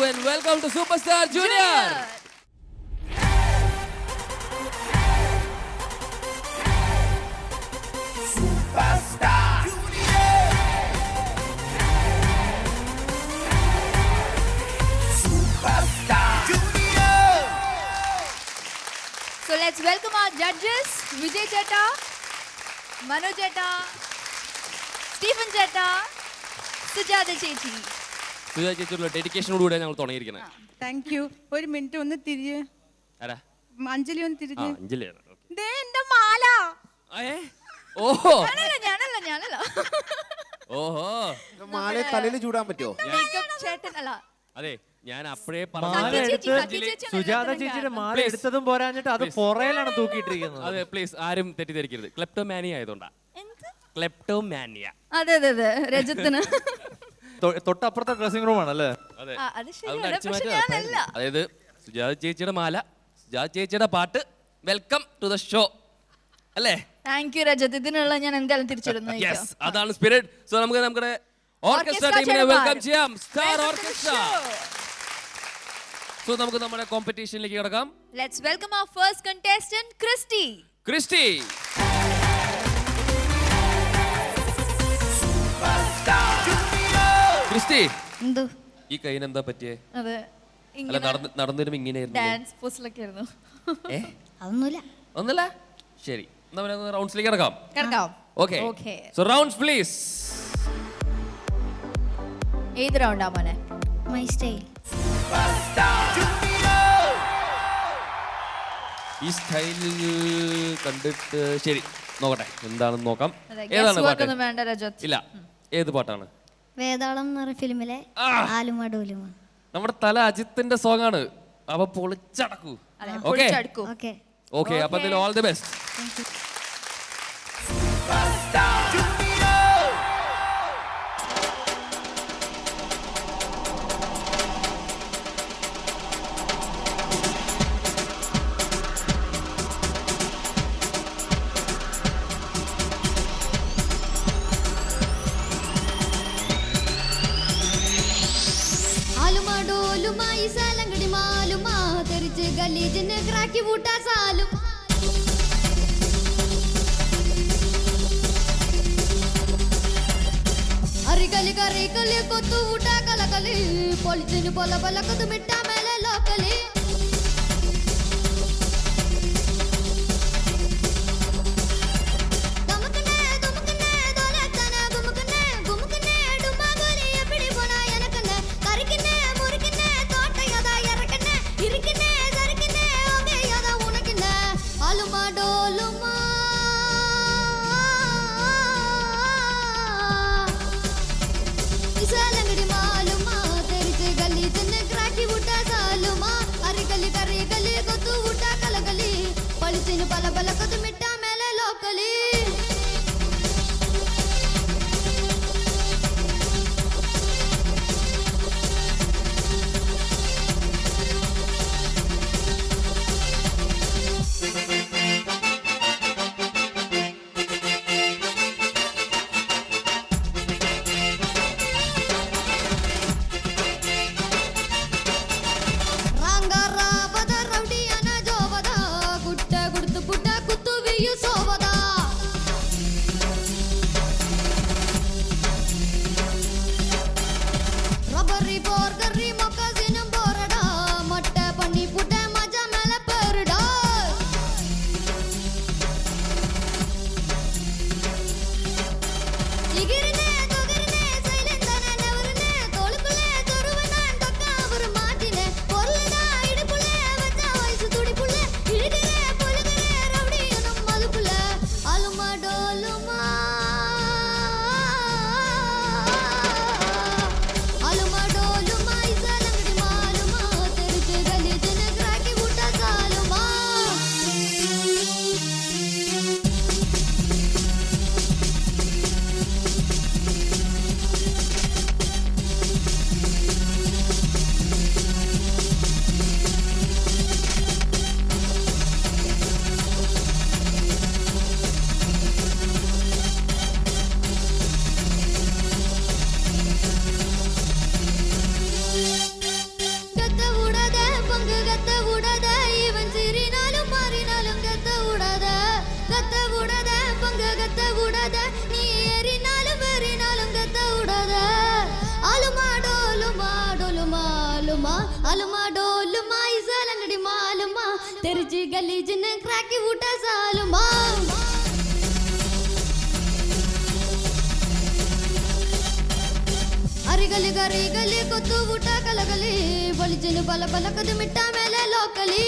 and welcome to Superstar Junior. Superstar Junior. Superstar Junior. So let's welcome our judges, Vijay Chetta, Manu Chetta, Stephen Chetta, Sujata Chechi. Suja ചേച്ചിയുള്ള ഡെഡിക്കേഷനോടുകൂടെ ഞങ്ങൾ തുടങ്ങിയിരിക്കുന്നത്. Thank you. ഒരു minute ഒന്ന് തിരിഞ്ഞ് ആരാ? അഞ്ജലി ഒന്ന് തിരിഞ്ഞ്. അഞ്ജലിയാണ്. ദേ എന്റെ മാല. ഓഹോ ഞാനല്ല. ഓഹോ, മാലയെ തലയിൽ ചൂടാൻ പറ്റുമോ? ചേട്ടൻ അല്ല. അതെ, ഞാൻ അപ്പോഴേ സുജാത ചേച്ചിയുടെ മാല എടുത്തതും പോരാഞ്ഞിട്ട് അത് പുറയിലാണ് തൂക്കിയിട്ടിരിക്കുന്നത്. അതെ, പ്ലീസ് ആരും തെറ്റിദ്ധരിക്കരുത്. ക്ലെപ്റ്റോമാനിയ ആയതുകൊണ്ടാ. ക്ലെപ്റ്റോമാനിയ. അതെ രജത്തിന് തൊട്ടപ്പുറത്തെ ഡ്രസ്സിംഗ് റൂം ആണല്ലേ? അതെ, അത് ശരിയാണ്. അതുകൊണ്ട് അടിച്ചു പക്ഷെ മാറ്റാം. ഞാനല്ല. അതായത് സുജാത ചേച്ചിയുടെ മാല, സുജാത ചേച്ചിയുടെ പാട്ട്, വെൽക്കം ടു ദ ഷോ അല്ലേ? Thank you Rajat. ഇതിനുള്ള ഞാൻ എന്തായാലും തിരിച്ചിരുന്നു. യെസ്, അതാണ് സ്പിരിറ്റ്. സോ നമുക്ക് നമ്മുടെ ഓർക്കസ്ട്ര ടീമിനെ വെൽക്കം ചെയ്യാം. Star orchestra. സോ നമുക്ക് നമ്മുടെ കോമ്പറ്റീഷനിലേക്ക് കിടക്കാം. Let's welcome our first contestant, Christy. Christy, എന്തോ ഈ കൈന് എന്താ പറ്റിയേ? അതെ, അല്ല, നടന്നിരുമ്പോ ഇങ്ങനെയായിരുന്നു. ഡാൻസ് പോസിലൊക്കെ ആയിരുന്നു. ഒന്നുമില്ല. ശരി, എന്നാ റൗണ്ട്സിലേക്ക് കിടക്കാം. Okay, so rounds please. ഏത് റൗണ്ടാ മോനെ? My style. ഈ സ്റ്റൈലിൽ കണ്ടിട്ട് ശരി, നോക്കട്ടെ എന്താണെന്ന് നോക്കാം. അതെ, ഏതാണ് guess work പാട്ട്? ഒന്നും വേണ്ട രജത്. ഇല്ല, ഏത് പാട്ടാണ്? വേതാളം എന്ന് പറഞ്ഞ ഫിലിമിലെ ആലുമ ഡോലുമ. നമ്മുടെ തല അജിത്തിന്റെ സോങ് ആണ്. അവ പൊളിച്ചടക്കൂ. അതെ, ഓക്കെ പൊളിച്ചടുക്കൂ. ഓക്കെ. ഓക്കെ, അപ്പൊ ഇതിൽ ഓൾ ദി ബെസ്റ്റ്. ആലുമ ഡോലുമ ഈ സാലങ്കടി മാലുമ തെരിച്ച് ഗലീജിന് ക്രാക്കി വൂട്ടാ സാലും. അരികലി കറികലി കൊത്തു ഊട്ടാ കലകലി പൊളിച്ചിന് പൊല പൊലക്കത് മിട്ടാ മേലെ ലോക്കലി. పల పలకదు మిట్టా మేలే లోకలి. गलीज ने क्रैकी उठा सालुमा अरे गली को तू उठा कलगली बलिजन बल बलकद मिट्टा मेले लोकली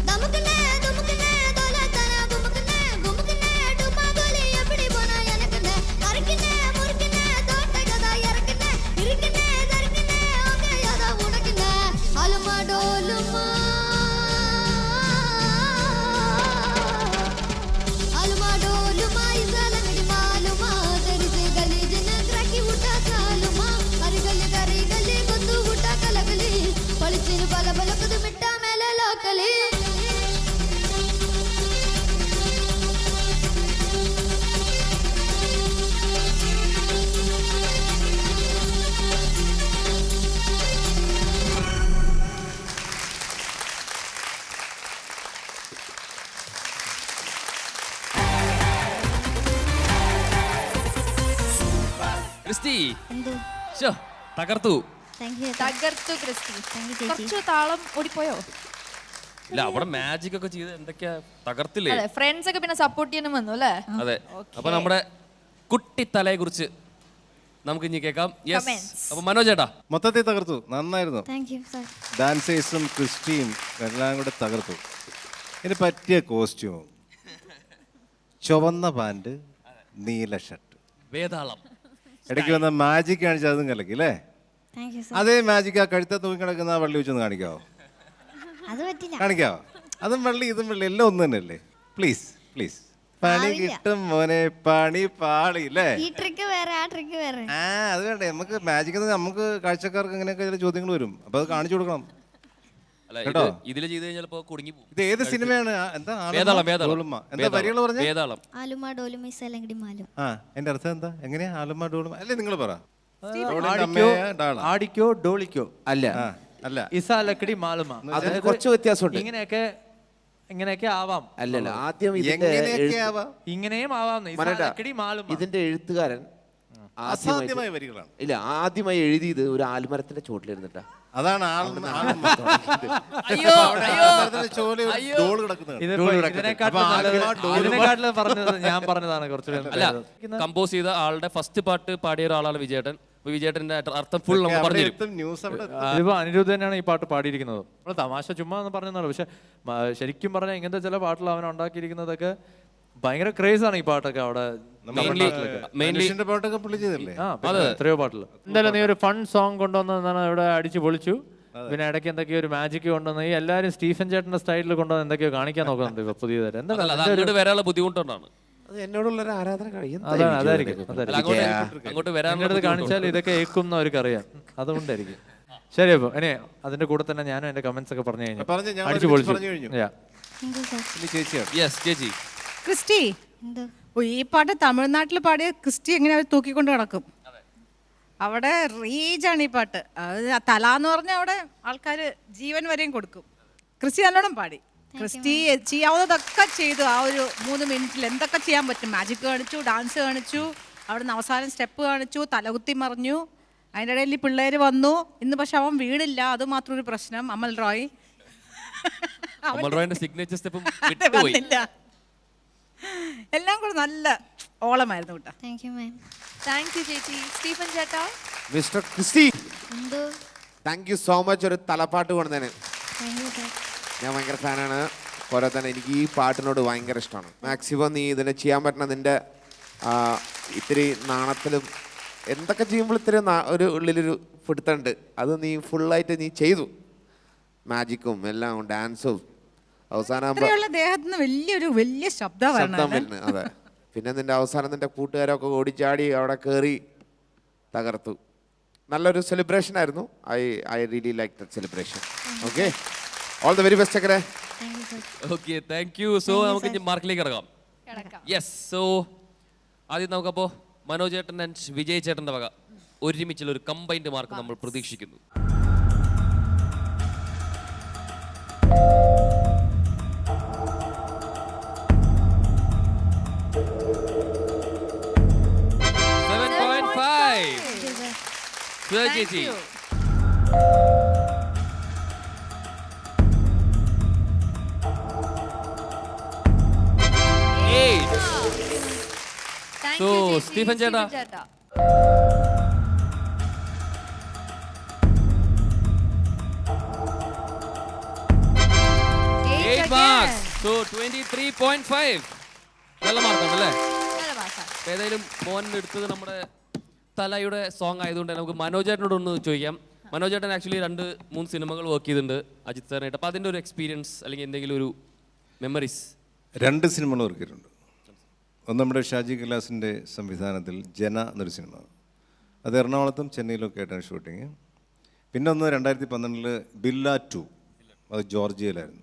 दमकने दौलतना गुमकने डुबा गोली एपड़ी बोना यनकने अरकने मुरकने तोटे गदा यरकने इरकने दरकने ओके यादा उड़कने अलमा डोलमा अलमा डोलमा इज़लंगड़ी मालूमा तेरी से गली जन क्रैकी उठा सालुमा अरे गली को तू उठा कलगली पलिचिन बल बलकद मिट्टा मेले लोकली ക്രിസ്റ്റി എന്ത് ശ്ശോ, തകർത്തു. താങ്ക് യു തകർത്തു ക്രിസ്റ്റി. കുറച്ച് താളം ഓടിപ്പോയോ? ഇല്ല അവിടെ മാജിക് ഒക്കെ ചെയ്ത് എന്തൊക്കെയാ തകർത്തില്ലേ? അതെ ഫ്രണ്ട്സ് ഒക്കെ പിന്നെ സപ്പോർട്ട് ചെയ്യാനും വന്നു അല്ലേ? അതെ. അപ്പൊ നമ്മുടെ കുട്ടിത്തലയെ കുറിച്ച് നമുക്ക് ഇനി കേൾക്കാം. യെസ്. Comments. അപ്പൊ മനോജ് ചേട്ടാ മൊത്തത്തിൽ തകർത്തു, നന്നായിരുന്നു. थैंक यू सर ഡാൻസേഴ്സും ക്രിസ്റ്റിയും എല്ലാം കൂടെ തകർത്തു. ഇതിന് പറ്റിയ കോസ്റ്റ്യൂമും ചുവന്ന പാൻറ് നീല ഷർട്ട് വേതാളം. ഇടയ്ക്ക് വന്ന മാജിക് കാണിച്ചാൽ അതും കലക്കി അല്ലേ? थैंक यू सर അതേ മാജിക് ആ കഴുത്ത തൂങ്ങി കിടക്കുന്ന ആ വള്ളി വെച്ചൊന്ന് കാണിക്കാവോ? അത് പറ്റില്ല കാണിക്കാവോ? അതും വള്ളി ഇതും വള്ളി എല്ലാം ഒന്ന് തന്നെയല്ലേ? Please please. പണി ആവില്ല. കിട്ടും മോനെ, പണി പാളി അല്ലേ? ഈ ട്രിക്ക് വേറെ ആ ട്രിക്ക് വേറെ ആ അത് വേണ്ടേ, നമുക്ക് മാജിക് നമുക്ക് കാഴ്ചക്കാർക്ക് ഇങ്ങനെയൊക്കെ ചില ചോദ്യങ്ങൾ വരും, അപ്പൊ അത് കാണിച്ചു കൊടുക്കണം. അല്ല കേട്ടോ? ഇതില് ചെയ്ത് കഴിഞ്ഞാൽ കുടുങ്ങി പോകും. ഇത് ഏത് സിനിമയാണ്? എന്താ വേതാളം വേതാളം ഡോളുമ്മ? എന്താ വരികൾ പറഞ്ഞ? വേതാളം. ആലുമ ഡോലുമ ഇസലങ്കടി മാലും ആ എന്റെ അർത്ഥം എന്താ? എങ്ങനെയാ ആലുമ്മ ഡോളുമ്മ? അല്ലേ നിങ്ങൾ പറ. ആടിക്കോ ആടിക്കോ ഡോളിക്കോ അല്ല, ആ അല്ല, ഇസാ ലക്കടി മാലുമ. അതിന് കുറച്ച് വ്യത്യാസമുണ്ട്. ഇങ്ങനെയൊക്കെ ആവാം. അല്ലല്ല, ആദ്യം ഇതിന്റെ എങ്ങനെയൊക്കെ ആവാം? ഇങ്ങനെയും ആവാം. ഇസാ മനോജ, ലക്കടി മാലുമ. ഇതിന്റെ എഴുത്തുകാരൻ അസാധ്യമായ വരികളാണ്. ഇല്ല, ആദ്യമായി എഴുതിയത് ഒരു ആൽമരത്തിന്റെ ചോട്ടിലിരുന്നിട്ടാ. അതാണ് അയ്യോ അയ്യോ അയ്യോ. ഡോൾ കിടക്കുന്നത്. ഇതിനെക്കാട്ടില് പറഞ്ഞത് ഞാൻ പറഞ്ഞതാണ് കുറച്ചുകൂടി അല്ല കമ്പോസ് ചെയ്ത ആളുടെ ഫസ്റ്റ് പാട്ട് പാടിയ ഒരാളാണ് വിജയേട്ടൻ. അപ്പൊ വിജയേട്ടന്റെ അർത്ഥം ഫുൾ നമ്മൾ പറഞ്ഞു തരും. ന്യൂസ് അവിടെ ഇതിപ്പോ അനിരുദ്ധ തന്നെയാണ് ഈ പാട്ട് പാടിയിരിക്കുന്നത്. നമ്മൾ തമാശ ചുമ്മാ എന്ന് പറഞ്ഞതാണ്, പക്ഷെ ശരിക്കും പറഞ്ഞാൽ ഇങ്ങനത്തെ ചില പാട്ടുകൾ അവൻ ഉണ്ടാക്കിയിരിക്കുന്നതൊക്കെ ഭയങ്കര ക്രേസ് ആണ് ഈ പാട്ടൊക്കെ അവിടെ. മെയിൻലി മനുഷ്യന്റെ പാട്ടൊക്കെ പുള്ളി ചെയ്തല്ലേ? ആ പിന്നെ എത്രയോ പാട്ടിൽ. എന്തായാലും നീ ഒരു ഫൺ സോങ് കൊണ്ടുവന്നാണ് ഇവിടെ അടിച്ചു പൊളിച്ചു. പിന്നെ ഇടയ്ക്ക് എന്തൊക്കെയോ ഒരു മാജിക് കൊണ്ടുവന്ന് ഈ എല്ലാവരും സ്റ്റീഫൻ ചേട്ടന്റെ സ്റ്റൈലിൽ കൊണ്ടുവന്ന് എന്തൊക്കെയോ കാണിക്കാൻ നോക്കുന്നുണ്ട് ഇപ്പൊ പുതിയതായിട്ട്. എന്താ അങ്ങോട്ട് വരാനുള്ള ബുദ്ധിമുട്ടുകൊണ്ടാണ്. അത് എന്നോടുള്ള ഒരു ആരാധന അതായിരിക്കും അങ്ങോട്ട് വരാൻ അങ്ങോട്ട് കാണിച്ചാൽ ഇതൊക്കെ ഏക്കും അവർക്ക് അറിയാം, അതുകൊണ്ടായിരിക്കും. ശരി, അപ്പൊ ഇനി അതിന്റെ കൂടെ തന്നെ ഞാനും എന്റെ കമന്റ്സ് ഒക്കെ പറഞ്ഞു കഴിഞ്ഞു, ഞാൻ അടിച്ചു പറഞ്ഞു പൊളിച്ചു. കഴിഞ്ഞു. Yeah. താങ്ക് യു സർ ഇനി ചേച്ചിയാണ്. യെസ് ചേച്ചി. ക്രിസ്റ്റി, എന്തോ ഓ, ഈ പാട്ട് തമിഴ്നാട്ടിൽ പാടിയ ക്രിസ്റ്റി എങ്ങനെ അവർ തൂക്കിക്കൊണ്ട് കിടക്കും. അവിടെ റീച്ചാണ് ഈ പാട്ട്. അത് തല എന്ന് പറഞ്ഞാൽ അവിടെ ആൾക്കാർ ജീവൻ വരെയും കൊടുക്കും. ക്രിസ്റ്റി നല്ലോണം പാടി. ക്രിസ്റ്റി ചെയ്യാവുന്നതൊക്കെ ചെയ്തു. ആ ഒരു 3 മിനിറ്റിൽ എന്തൊക്കെ ചെയ്യാൻ പറ്റും. മാജിക് കാണിച്ചു, ഡാൻസ് കാണിച്ചു, അവിടുന്ന് അവസാനം സ്റ്റെപ്പ് കാണിച്ചു, തലകുത്തി മറിഞ്ഞു. അതിൻ്റെ ഇടയിൽ ഈ പിള്ളേർ വന്നു. ഇന്ന് പക്ഷെ അവൻ വീണില്ല, അത് മാത്രം ഒരു പ്രശ്നം. അമൽ റോയ് അമൽ റോയിന്റെ സിഗ്നേച്ചർ സ്റ്റെപ്പും വിട്ടുപോയി. വന്നില്ല. എല്ലാം കൂടെ നല്ല ഓളമായിരുന്നു കേട്ടോ. Thank you ma'am. Thank you ചേച്ചി. സ്റ്റീഫൻ ചേട്ടാ മിസ്റ്റർ ക്രിസ്റ്റി, എന്തോ താങ്ക് യു സോ മച്ച് ഒരു തലപ്പാട്ട് കൊണ്ടുതന്നെ. Thank you sir. ഞാൻ ഭയങ്കര ഫാനാണ്. പോലെ തന്നെ എനിക്ക് ഈ പാട്ടിനോട് ഭയങ്കര ഇഷ്ടമാണ്. മാക്സിമം നീ ഇതിനെ ചെയ്യാൻ പറ്റണ നിൻ്റെ ഇത്തിരി നാണത്തിലും എന്തൊക്കെ ചെയ്യുമ്പോൾ ഇത്തിരി ഒരു ഉള്ളിലൊരു പിടുത്തുണ്ട്. അത് നീ ഫുള്ളായിട്ട് നീ ചെയ്തു. മാജിക്കും എല്ലാം ഡാൻസും അവസാനം ഇത്രയുള്ള ദേഹത്തിന് വലിയ ശബ്ദം ശബ്ദമാണ്. വരുന്നത്. അതെ. പിന്നെ നിന്റെ അവസാനം നിന്റെ കൂട്ടുകാരൊക്കെ ഓടിച്ചാടി അവിടെ കയറി തകർത്തു. നല്ലൊരു സെലിബ്രേഷൻ ആയിരുന്നു. I really like the celebration. Okay, all the very best ചക്കരെ. Thank you sir. Okay thank you. So നമുക്ക് ഇനി മാർക്കിലേക്ക് ഇറങ്ങാം. യെസ്. സോ ആദ്യം നമുക്കപ്പോൾ മനോജ് ചേട്ടൻ ആൻഡ് വിജയ് ചേട്ടൻ്റെ വക ഒരുമിച്ചുള്ള ഒരു കമ്പൈൻഡ് മാർക്ക് നമ്മൾ പ്രതീക്ഷിക്കുന്നു. ചേച്ചി സ്റ്റീഫൻ ചേട്ടാ. ചേട്ടാ. 8 marks. So 23.5. നല്ല മാർക്കാണ് അല്ലേ? നല്ല മാർക്കാണ്. ഏതായാലും മോൻ എടുത്തത് നമ്മുടെ തലയുടെ സോങ് ആയതുകൊണ്ട് നമുക്ക് മനോജേട്ടനോട് ഒന്ന് ചോദിക്കാം. മനോജേട്ടൻ ആക്ച്വലി 2-3 സിനിമകൾ വർക്ക് ചെയ്തിട്ടുണ്ട് അജിത് സാറിനായിട്ട്. അപ്പോൾ അതിൻ്റെ ഒരു എക്സ്പീരിയൻസ് അല്ലെങ്കിൽ എന്തെങ്കിലും ഒരു മെമ്മറീസ്? 2 സിനിമകൾ വർക്ക് ചെയ്തിട്ടുണ്ട്. ഒന്ന് നമ്മുടെ ഷാജി കൈലാസിൻ്റെ സംവിധാനത്തിൽ ജന എന്നൊരു സിനിമ, അത് എറണാകുളത്തും ചെന്നൈയിലൊക്കെ ആയിട്ടാണ് ഷൂട്ടിങ്. പിന്നെ ഒന്ന് 2012 ബില്ല 2, അത് ജോർജിയയിലായിരുന്നു.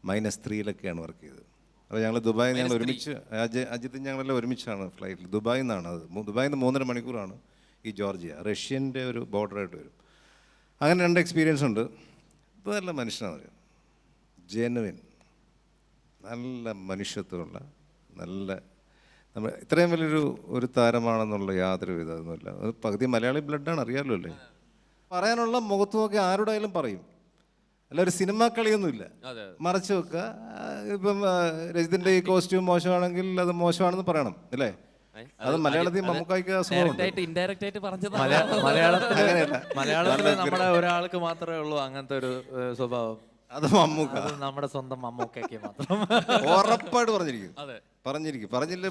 -3 വർക്ക് ചെയ്തത്. അപ്പോൾ ഞങ്ങൾ ദുബായിൽ ഞങ്ങൾ ഒരുമിച്ച് അജിത്തും ഞങ്ങളെല്ലാം ഒരുമിച്ചാണ് ഫ്ലൈറ്റിൽ. ദുബായിൽ നിന്നാണ് അത്. ദുബായിൽ നിന്ന് 3.5 മണിക്കൂറാണ് ഈ ജോർജിയ, റഷ്യൻ്റെ ഒരു ബോർഡറായിട്ട് വരും. അങ്ങനെ 2 എക്സ്പീരിയൻസ് ഉണ്ട്. ഇപ്പോൾ നല്ല മനുഷ്യനാണ്, ജെനുവിൻ, നല്ല മനുഷ്യത്വമുള്ള, നല്ല നമ്മൾ ഇത്രയും വലിയൊരു താരമാണെന്നുള്ള യാതൊരു വിധ ഒന്നുമില്ല. അത് പകുതി മലയാളി ബ്ലഡാണ്, അറിയാമല്ലോ അല്ലേ. പറയാനുള്ള മുഖത്ത് നോക്കി ആരോടായാലും പറയും, അല്ല ഒരു സിനിമ കളിയൊന്നുമില്ല, മറച്ചു വെക്കുക. ഇപ്പം രജിത്തിൻ്റെ ഈ കോസ്റ്റ്യൂം മോശമാണെങ്കിൽ അത് മോശമാണെന്ന് പറയണം അല്ലേ. അത് മലയാളത്തിൽ മമ്മൂക്കായ്ക്ക് മലയാളത്തിൽ നമ്മുടെ ഒരാൾക്ക് മാത്രമേ ഉള്ളൂ അങ്ങനത്തെ ഒരു സ്വഭാവം. അത് മമ്മൂക്ക, നമ്മുടെ സ്വന്തം മമ്മൂക്കയ്ക്ക് മാത്രം. ഉറപ്പായിട്ട് പറഞ്ഞില്ലേ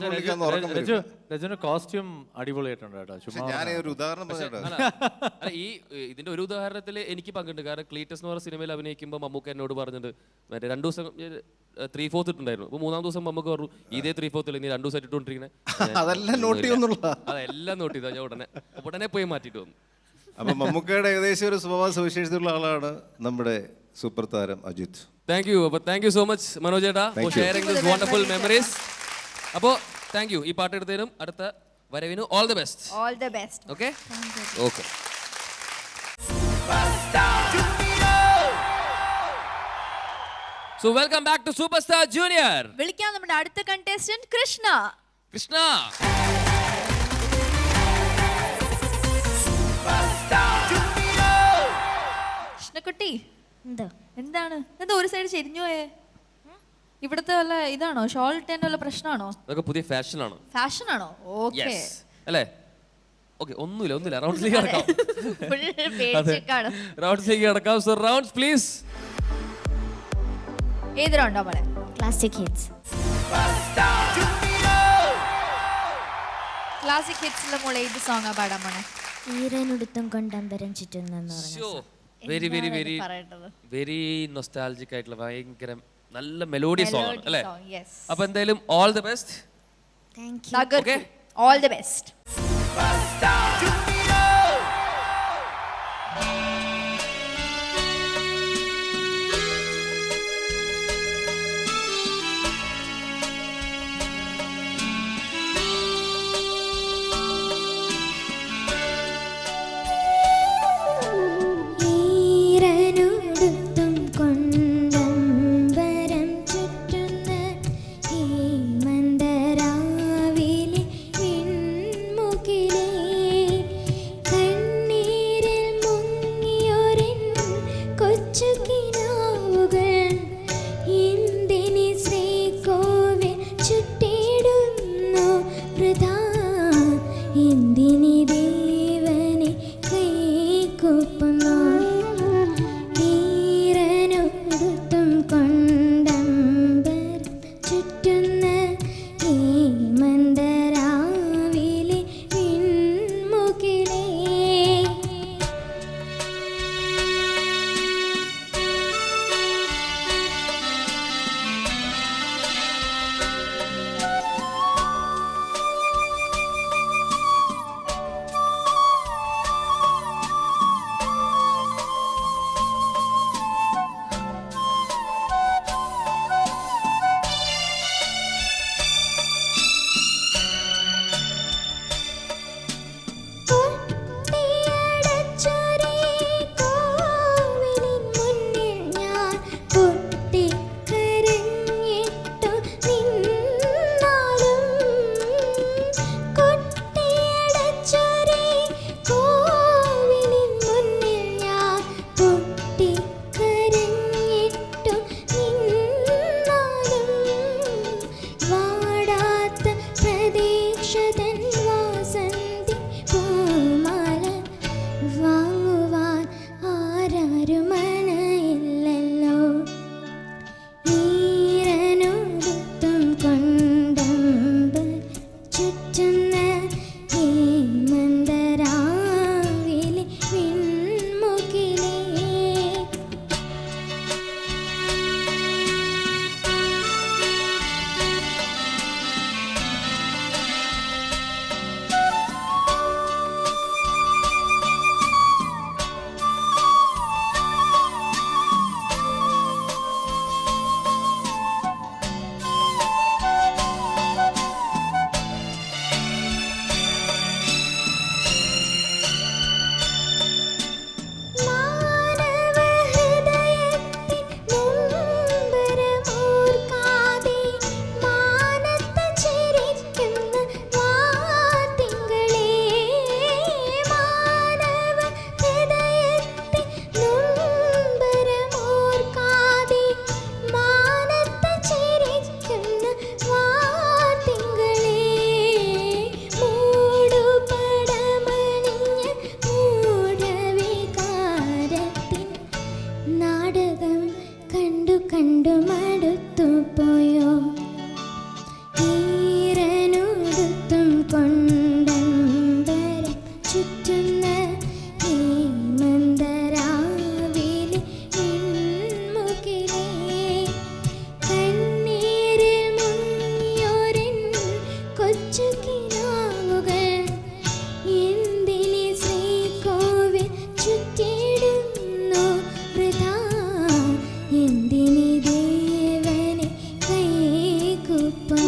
രജുവിന്റെ കോസ്റ്റ്യൂം അടിപൊളിയായിട്ടുണ്ട് കേട്ടോ. ഞാൻ ഒരു ഉദാഹരണം പറഞ്ഞിട്ടോ. അല്ല, ഈ ഇതിന്റെ ഒരു ഉദാഹരണത്തിൽ എനിക്ക് പങ്കുണ്ട്. കാരണം ക്ലീറ്റസ് എന്ന് പറഞ്ഞ സിനിമയിൽ അഭിനയിക്കുമ്പോൾ മമ്മൂക്ക എന്നോട് പറഞ്ഞിട്ട് മറ്റേ 2 ദിവസം 3/4 ഇട്ടുണ്ടായിരുന്നു. അപ്പോൾ 3-ാം ദിവസം മമ്മൂക്ക പറഞ്ഞു ഇതേ 3/4 നീ 2 ദിവസം ഇട്ടുകൊണ്ടിരിക്കണേ. അതെല്ലാം നോട്ട് ചെയ്യുന്നുള്ള, അതെല്ലാം നോട്ട് ചെയ്താൽ ഞാൻ ഉടനെ പോയി മാറ്റിയിട്ട് വന്നു. അപ്പൊ മമ്മൂക്കയുടെ ഏകദേശം ഒരു സ്വഭാവ സവിശേഷതയുള്ള ആളാണ് നമ്മുടെ സൂപ്പർ താരം അജിത്. Thank you. അപ്പോൾ thank you so much Manoj ചേട്ടാ for sharing this wonderful memories. അപ്പോൾ താങ്ക് യു ഈ പാട്ട് എടുത്തതിനും അടുത്ത വരവിനും all the best. All the best. Okay okay. So welcome back to super star junior. വിളിക്കാം നമ്മുടെ അടുത്ത കണ്ടസ്റ്റന്റ് കൃഷ്ണ. കൃഷ്ണ, കൃഷ്ണക്കുട്ടി, എന്താണ് എന്താ ഒരു സൈഡ് ചെരിഞ്ഞു പോയേ? ഇവിടുത്തെ വല്ല ഇതാണോ, ഷോൾ ഇട്ടേന്റെ വല്ല പ്രശ്നമാണോ? അതൊക്കെ പുതിയ ഫാഷനാണ്. ഫാഷനാണോ? ഓക്കെ അല്ലേ? ഓക്കെ, ഒന്നുമില്ല റൗണ്ട്സിലേക്ക് കിടക്കാം. റൗണ്ട്സിലേക്ക് കിടക്കാം. So rounds please. ഏത് റൗണ്ടാ മോളെ? Classic hits. ക്ലാസിക് ഹിറ്റ്സിലെ മോളെ ഏത് സോങ്ങാ പാടാൻ പോണേ? ഈറനുടുത്തും കൊണ്ടമ്പരം ചുറ്റുന്നെന്ന് very very very very nostalgic ആയിട്ടുള്ള ഭയങ്കര നല്ല മെലോഡി സോങ് ആണ് അല്ലേ? അപ്പൊ എന്തായാലും all the best. Thank you. Okay, all the best. ഹേമന്തരാവിലെ വിൺമുഖിലേ ആരുമണയില്ലല്ലോ ഈരനോടൊത്തും കൊണ്ടമ്പ് ചുറ്റുന്ന ഈ മന്ദരാവിലെ വിൺമുകിലേ നാടകം കണ്ടു കണ്ടു മടുത്തു പോയോ ഈരനോടൊത്തും കൊണ്ടമ്പര ചുറ്റുന്ന ഈ മന്ദരാവിലെ വിൺമുകിലേ കണ്ണീരിൽ മുങ്ങിയോരൻ കൊച്ചു കിനാവുകൾ എന്തിനി ശ്രീകോവിൽ ചുറ്റിടുന്നു വൃഥാ എന്തിനി ദേവനെ കൈകൂപ്പുന്നു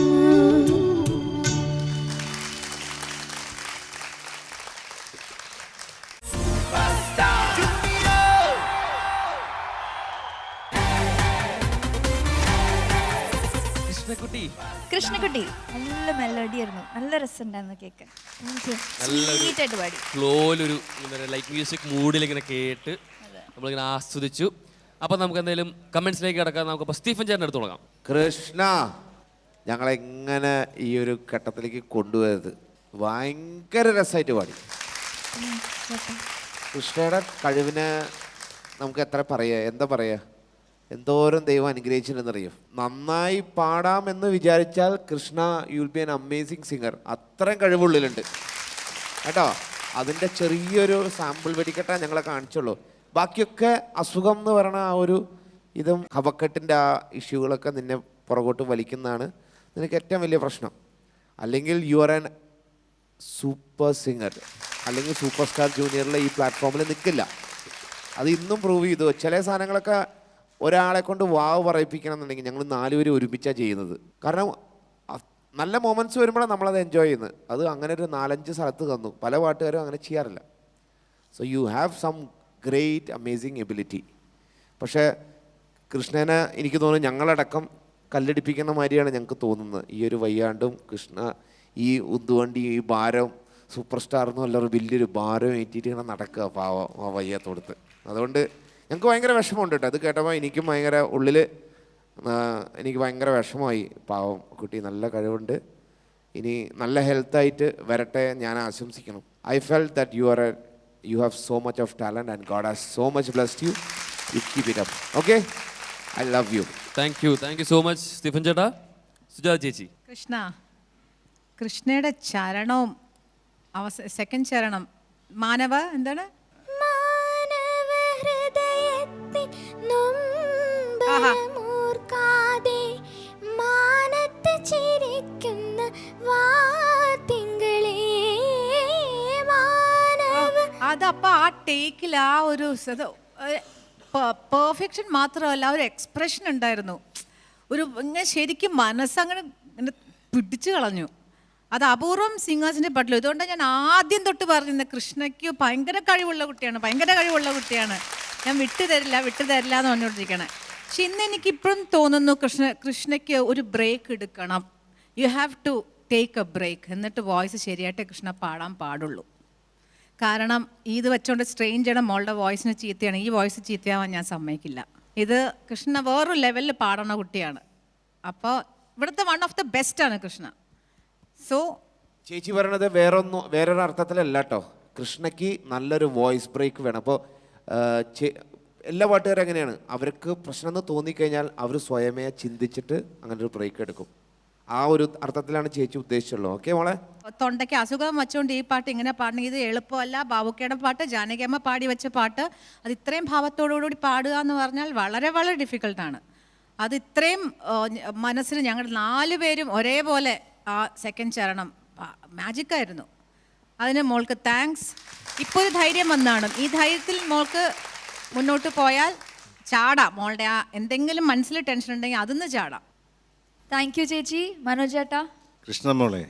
കൃഷ്ണക്കുട്ടി കൃഷ്ണക്കുട്ടി നല്ല മെലഡി ആയിരുന്നു, നല്ല രസമുണ്ടായിരുന്നു കേൾക്കാൻ. സ്വീറ്റ് ആയിട്ട് പാടി. ഫ്ലോയിലൊരു ലൈക്ക് മ്യൂസിക് മൂഡിൽ ഇങ്ങനെ കേട്ട് നമ്മളിങ്ങനെ ആസ്വദിച്ചു. അപ്പം നമുക്ക് എന്തെങ്കിലും കമൻസിലേക്ക് കിടക്കാം. നമുക്ക് സ്റ്റീഫൻ ചേട്ടൻ്റെ അടുത്ത് തുടങ്ങാം. കൃഷ്ണ ഞങ്ങളെങ്ങനെ ഈ ഒരു ഘട്ടത്തിലേക്ക് കൊണ്ടുപോയത് ഭയങ്കര രസമായിട്ട് പാടി. കൃഷ്ണയുടെ കഴിവിന് നമുക്ക് എത്ര പറയാ, എന്താ പറയുക, എന്തോരം ദൈവം അനുഗ്രഹിച്ചിട്ടുണ്ടെന്നറിയോ. നന്നായി പാടാമെന്ന് വിചാരിച്ചാൽ Krishna you will be an amazing singer. അത്രയും കഴിവുള്ളിലുണ്ട് കേട്ടോ. അതിൻ്റെ ചെറിയൊരു സാമ്പിൾ വെടിക്കെട്ടാ ഞങ്ങളെ കാണിച്ചുള്ളൂ. ബാക്കിയൊക്കെ അസുഖം എന്ന് പറയുന്ന ആ ഒരു ഇതും കഫക്കെട്ടിൻ്റെ ആ ഇഷ്യൂകളൊക്കെ നിന്നെ പുറകോട്ട് വലിക്കുന്നതാണ് നിനക്ക് ഏറ്റവും വലിയ പ്രശ്നം. അല്ലെങ്കിൽ you are an super singer, അല്ലെങ്കിൽ സൂപ്പർ സ്റ്റാർ ജൂനിയറിലെ ഈ പ്ലാറ്റ്ഫോമിൽ നിൽക്കില്ല. അത് ഇന്നും പ്രൂവ് ചെയ്തു. ചില സാധനങ്ങളൊക്കെ ഒരാളെ കൊണ്ട് വാവ് പറയിപ്പിക്കണം എന്നുണ്ടെങ്കിൽ ഞങ്ങൾ 4 പേര് ഒരുമിച്ചാണ് ചെയ്യുന്നത്. കാരണം നല്ല മൊമെൻറ്റ്സ് വരുമ്പോഴാണ് നമ്മളത് എൻജോയ് ചെയ്യുന്നത്. അത് അങ്ങനെ ഒരു 4-5 സ്ഥലത്ത് തന്നു. പല പാട്ടുകാരും അങ്ങനെ ചെയ്യാറില്ല. So you have some great amazing ability. പക്ഷേ കൃഷ്ണനെ എനിക്ക് തോന്നുന്നു ഞങ്ങളടക്കം കല്ലടിപ്പിക്കുന്ന മാതിരിയാണ് ഞങ്ങൾക്ക് തോന്നുന്നത്. ഈ ഒരു വയ്യാണ്ടും കൃഷ്ണ ഈ ഉന്തുവണ്ടി ഈ ഭാരം സൂപ്പർ സ്റ്റാർ എന്ന് വല്ലൊരു വലിയൊരു ഭാരം ഏറ്റിട്ട് ഇങ്ങനെ നടക്കുക പാവം ആ വയ്യാത്തോടത്ത്. അതുകൊണ്ട് ഞങ്ങൾക്ക് ഭയങ്കര വിഷമമുണ്ട് കേട്ടോ. അത് കേട്ടപ്പോൾ എനിക്കും ഭയങ്കര ഉള്ളിൽ എനിക്ക് ഭയങ്കര വിഷമമായി. പാവം കുട്ടി നല്ല കഴിവുണ്ട്, ഇനി നല്ല ഹെൽത്തായിട്ട് വരട്ടെ ഞാൻ ആശംസിക്കണം. I felt that you have so much of talent and God has so much blessed you. You keep it up. Okay? I love you. Thank you so much Stephen ചേട്ടാ. സുജാത ചേച്ചി. കൃഷ്ണയുടെ ചരണവും സെക്കൻഡ് ചരണം മാനവ എന്താണ് മാനവ ഹൃദയത്തിൽ നൊമ്പരമോർക്കാതെ മാനത്ത് ചിരിക്കുന്ന വാതിങ്കളേ മാനവ. അതപ്പോൾ ആ ടേക്കിൽ ആ ഒരു പെർഫെക്ഷൻ മാത്രമല്ല, ഒരു എക്സ്പ്രഷൻ ഉണ്ടായിരുന്നു. ഒരു ഇങ്ങനെ ശരിക്കും മനസ്സങ്ങനെ ഇങ്ങനെ പിടിച്ചു കളഞ്ഞു. അത് അപൂർവം സിംഗേഴ്സിൻ്റെ പാട്ടിൽ. ഇതുകൊണ്ടാണ് ഞാൻ ആദ്യം തൊട്ട് പറഞ്ഞിരുന്നത് കൃഷ്ണയ്ക്ക് ഭയങ്കര കഴിവുള്ള കുട്ടിയാണ്, ഞാൻ വിട്ടുതരില്ല എന്ന് പറഞ്ഞുകൊണ്ടിരിക്കണേ. പക്ഷെ ഇന്ന് എനിക്കിപ്പോഴും തോന്നുന്നു കൃഷ്ണയ്ക്ക് ഒരു ബ്രേക്ക് എടുക്കണം. You have to take a break. എന്നിട്ട് വോയിസ് ശരിയായിട്ട് കൃഷ്ണ പാടാൻ പാടുള്ളൂ. കാരണം ഇത് വെച്ചോണ്ട് സ്ട്രെയിൻ ചെയ്യണം. മോളുടെ വോയിസിന് ചീത്തയാണ്, ഈ വോയിസ് ചീത്തയാവാൻ ഞാൻ സമ്മതിക്കില്ല. ഇത് കൃഷ്ണ വേറൊരു ലെവലിൽ പാടുന്ന കുട്ടിയാണ്. അപ്പോൾ ഇവിടുത്തെ വൺ ഓഫ് ദ ബെസ്റ്റ് ആണ് കൃഷ്ണ. സോ ചേച്ചി പറയണത് വേറൊരു അർത്ഥത്തിലല്ല കേട്ടോ. കൃഷ്ണയ്ക്ക് നല്ലൊരു വോയിസ് ബ്രേക്ക് വേണം. അപ്പോൾ എല്ലാ പാട്ടുകാരും അങ്ങനെയാണ്. അവർക്ക് പ്രശ്നം എന്ന് തോന്നിക്കഴിഞ്ഞാൽ അവർ സ്വയമേ ചിന്തിച്ചിട്ട് അങ്ങനെ ഒരു ബ്രേക്ക് എടുക്കും. ആ ഒരു അർത്ഥത്തിലാണ് ചേച്ചി ഉദ്ദേശിച്ചുള്ളത്. ഓക്കെ മോളെ? തൊണ്ടയ്ക്ക് അസുഖം വെച്ചുകൊണ്ട് ഈ പാട്ട് ഇങ്ങനെ പാടണം, ഇത് എളുപ്പമല്ല. ബാബുക്കയുടെ പാട്ട്, ജാനകിയമ്മ പാടി വെച്ച പാട്ട്, അത് ഇത്രയും ഭാവത്തോടുകൂടി പാടുക എന്ന് പറഞ്ഞാൽ വളരെ വളരെ ഡിഫിക്കൽട്ടാണ്. അത് ഇത്രയും മനസ്സിൽ ഞങ്ങൾ 4 പേരും ഒരേപോലെ ആ സെക്കൻഡ് ചരണം മാജിക്കായിരുന്നു. അതിന് മോൾക്ക് താങ്ക്സ്. ഇപ്പോൾ ഒരു ധൈര്യം വന്നാണ്. ഈ ധൈര്യത്തിൽ മോൾക്ക് മുന്നോട്ട് പോയാൽ ചാടാം. മോളുടെ ആ എന്തെങ്കിലും മനസ്സിൽ ടെൻഷൻ ഉണ്ടെങ്കിൽ അതൊന്ന് ചാടാം. താങ്ക് യു ചേച്ചി. മനോജ് ചേട്ടാ? കൃഷ്ണമോളെ,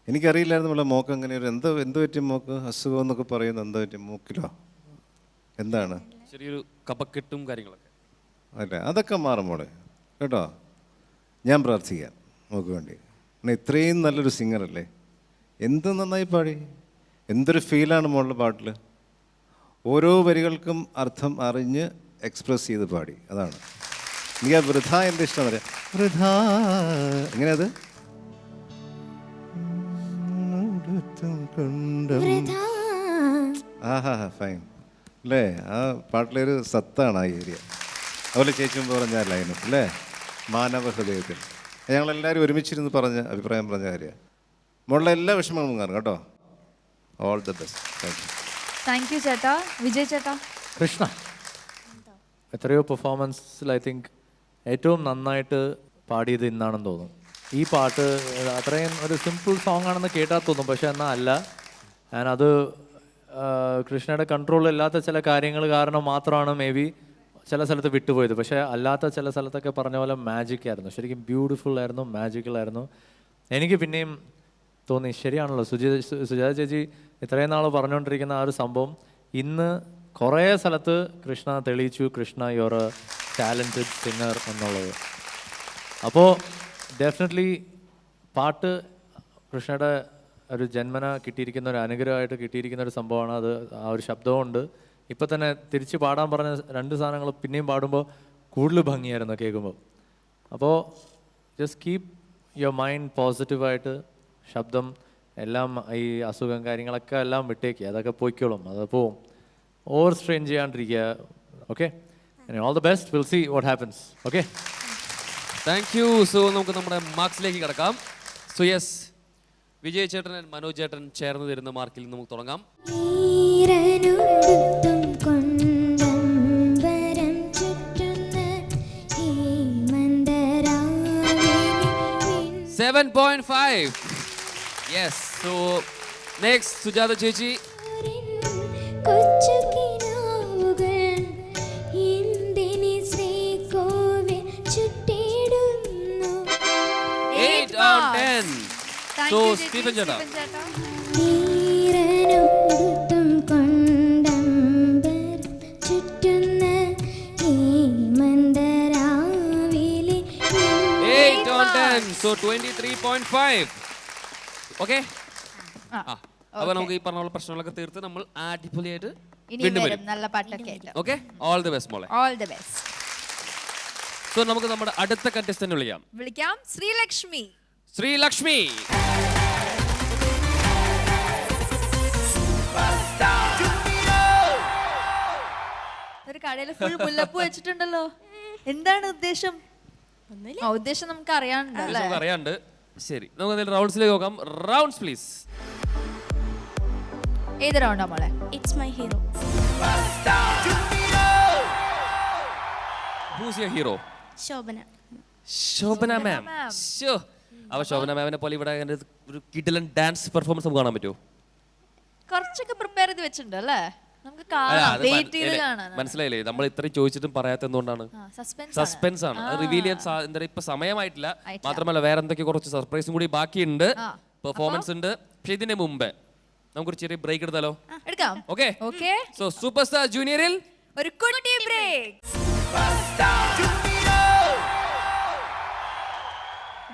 എനിക്കറിയില്ലായിരുന്നു മോളെ മോക്ക് അങ്ങനെ ഒരു എന്ത് പറ്റി മോക്ക് അസുഖം എന്നൊക്കെ പറയുന്നത്? എന്താ പറ്റി മൂക്കിലോ? എന്താണ്? ചെറിയൊരു കപക്കെട്ടും കാര്യങ്ങളൊക്കെ. അല്ല, അതൊക്കെ മാറും മോളെ കേട്ടോ. ഞാൻ പ്രാർത്ഥിക്കാം മോക്ക് വേണ്ടി. കാരണം ഇത്രയും നല്ലൊരു സിംഗറല്ലേ, എന്ത് നന്നായി പാടി. എന്തൊരു ഫീലാണ് മോളുടെ പാട്ടിൽ. ഓരോ വരികൾക്കും അർത്ഥം അറിഞ്ഞ് എക്സ്പ്രസ് ചെയ്ത് പാടി. അതാണ് എനിക്ക് ആ വൃഥ എൻ്റെ ഇഷ്ടം പറയാം. വൃഥ എങ്ങനെയത്? ആഹാ ഫൈൻ അല്ലേ? ആ പാട്ടിലൊരു സത്താണ് ആ ഏരിയ. അതുപോലെ ചേച്ചി മുമ്പ് പറഞ്ഞ ലൈനും അല്ലേ, മാനവ ഹൃദയത്തിൽ. ഞങ്ങളെല്ലാവരും ഒരുമിച്ചിരുന്ന് പറഞ്ഞ അഭിപ്രായം പറഞ്ഞ കാര്യമാണ്. മോളുടെ എല്ലാ വിഷമങ്ങളും കാണും കേട്ടോ. All the best. Thank U. Thank you ചേട്ടാ. വിജയ് ചേട്ടാ? കൃഷ്ണ, എത്രയോ പെർഫോമൻസിൽ ഐ തിങ്ക് ഏറ്റവും നന്നായിട്ട് പാടിയത് ഇന്നാണെന്ന് തോന്നുന്നു. ഈ പാട്ട് അത്രയും ഒരു സിമ്പിൾ സോങ് ആണെന്ന് കേട്ടാൽ തോന്നും, പക്ഷെ എന്നാൽ അല്ല. ഞാനത് കൃഷ്ണയുടെ കൺട്രോളിലില്ലാത്ത ചില കാര്യങ്ങൾ കാരണം മാത്രമാണ് മേ ബി ചില സ്ഥലത്ത് വിട്ടുപോയത്. പക്ഷേ അല്ലാത്ത ചില സ്ഥലത്തൊക്കെ പറഞ്ഞ പോലെ മാജിക് ആയിരുന്നു. ശരിക്കും ബ്യൂട്ടിഫുൾ ആയിരുന്നു, മാജിക്കലായിരുന്നു. എനിക്ക് പിന്നെയും തോന്നി ശരിയാണല്ലോ സുജാത ചേച്ചി ഇത്രയും നാൾ പറഞ്ഞുകൊണ്ടിരിക്കുന്ന ആ ഒരു സംഭവം ഇന്ന് കുറേ സ്ഥലത്ത് കൃഷ്ണ തെളിയിച്ചു. Krishna your A talented singer എന്നുള്ളത്. അപ്പോൾ ഡെഫിനറ്റ്ലി പാട്ട് കൃഷ്ണയുടെ ഒരു ജന്മന കിട്ടിയിരിക്കുന്ന ഒരു അനുഗ്രഹമായിട്ട് കിട്ടിയിരിക്കുന്ന ഒരു സംഭവമാണ് അത്. ആ ഒരു ശബ്ദമുണ്ട്. ഇപ്പം തന്നെ തിരിച്ച് പാടാൻ പറഞ്ഞ 2 സാധനങ്ങൾ പിന്നെയും പാടുമ്പോൾ കൂടുതൽ ഭംഗിയായിരുന്നു കേൾക്കുമ്പോൾ. അപ്പോൾ ജസ്റ്റ് കീപ് യുവർ മൈൻഡ് പോസിറ്റീവായിട്ട്. ശബ്ദം എല്ലാം ഈ അസുഖം കാര്യങ്ങളൊക്കെ എല്ലാം വിട്ടേക്കുക, അതൊക്കെ പോയിക്കോളും, അത് പോവും. ഓവർ സ്ട്രെയിൻ ചെയ്യാണ്ടിരിക്കുക. Okay, all the best. Will see what happens. Okay, thank you. So നമുക്ക് നമ്മുടെ മാർക്സിലേക്ക് കിടക്കാം. സോ യെസ്, വിജയ് ചേട്ടൻ മനോജ് ചേട്ടൻ ചേർന്ന് തരുന്ന മാർക്കിൽ നമുക്ക് തുടങ്ങാം. 7.5. Yes. So next, Sujata ചേച്ചി. 8 out of 10. Thank So you, ചേച്ചി. Stephen ചേട്ടാ? So 23.5. ഓക്കെ. അപ്പൊ നമുക്ക് ഈ പറഞ്ഞ പ്രശ്നങ്ങളൊക്കെ തീർത്ത് നമ്മൾ അടിപൊളിയായിട്ട് ഇനി വീണ്ടും വരും വരും. നല്ല പാട്ടൊക്കെ ആയിട്ട്. ഓക്കെ, ഓൾ ദി ബെസ്റ്റ് മോളെ. All the best. സോ നമുക്ക് നമ്മുടെ അടുത്ത കണ്ടസ്റ്റന്റ് വിളിക്കാം. ശ്രീലക്ഷ്മി. ശ്രീലക്ഷ്മി. ഒരു കടയിൽ ഫുൾ മുല്ലപ്പൂ വെച്ചിട്ടുണ്ടല്ലോ, എന്താണ് ഉദ്ദേശം? ഉദ്ദേശം നമുക്ക് അറിയാനുണ്ടല്ലേ? നമുക്ക് അറിയാണ്ട്. ശരി, നമുക്ക് എന്തെങ്കിലും റൗണ്ട്സിലേക്ക് നോക്കാം. Rounds please. ഏത് റൗണ്ടാ മോളെ? It's my hero. Who's your hero? Shobana. Shobhana മാം. അവ ശോഭന മാമിനെ പോലെ ഇവിടെ അങ്ങനെ ഒരു കിടിലൻ ഡാൻസ് പെർഫോമൻസ് നമുക്ക് കാണാൻ പറ്റുമോ? കുറച്ചൊക്കെ പ്രിപ്പയർ ചെയ്ത് വെച്ചിട്ടുണ്ട് അല്ലേ? നമുക്ക് അല്ല, കാണാം, അത് വെയിറ്റ് ചെയ്ത് കാണാം. മനസ്സിലായില്ലേ, നമ്മൾ ഇത്രയും ചോദിച്ചിട്ടും പറയാത്ത എന്തുകൊണ്ടാണ്? സസ്പെൻസ് ആണ്. അത് റിവീൽ ചെയ്യാൻ എന്താ ഇപ്പൊ സമയമായിട്ടില്ല. മാത്രമല്ല വേറെ എന്തൊക്കെ കുറച്ച് സർപ്രൈസും കൂടി ബാക്കിയുണ്ട്, പെർഫോമൻസ് ഉണ്ട്. പക്ഷെ ഇതിന്റെ മുമ്പേ നമുക്കൊരു ചെറിയ ബ്രേക്ക് എടുത്താലോ? എടുക്കാം. Okay. Okay. So super star ജൂനിയറിൽ ഒരു കുട്ടി break.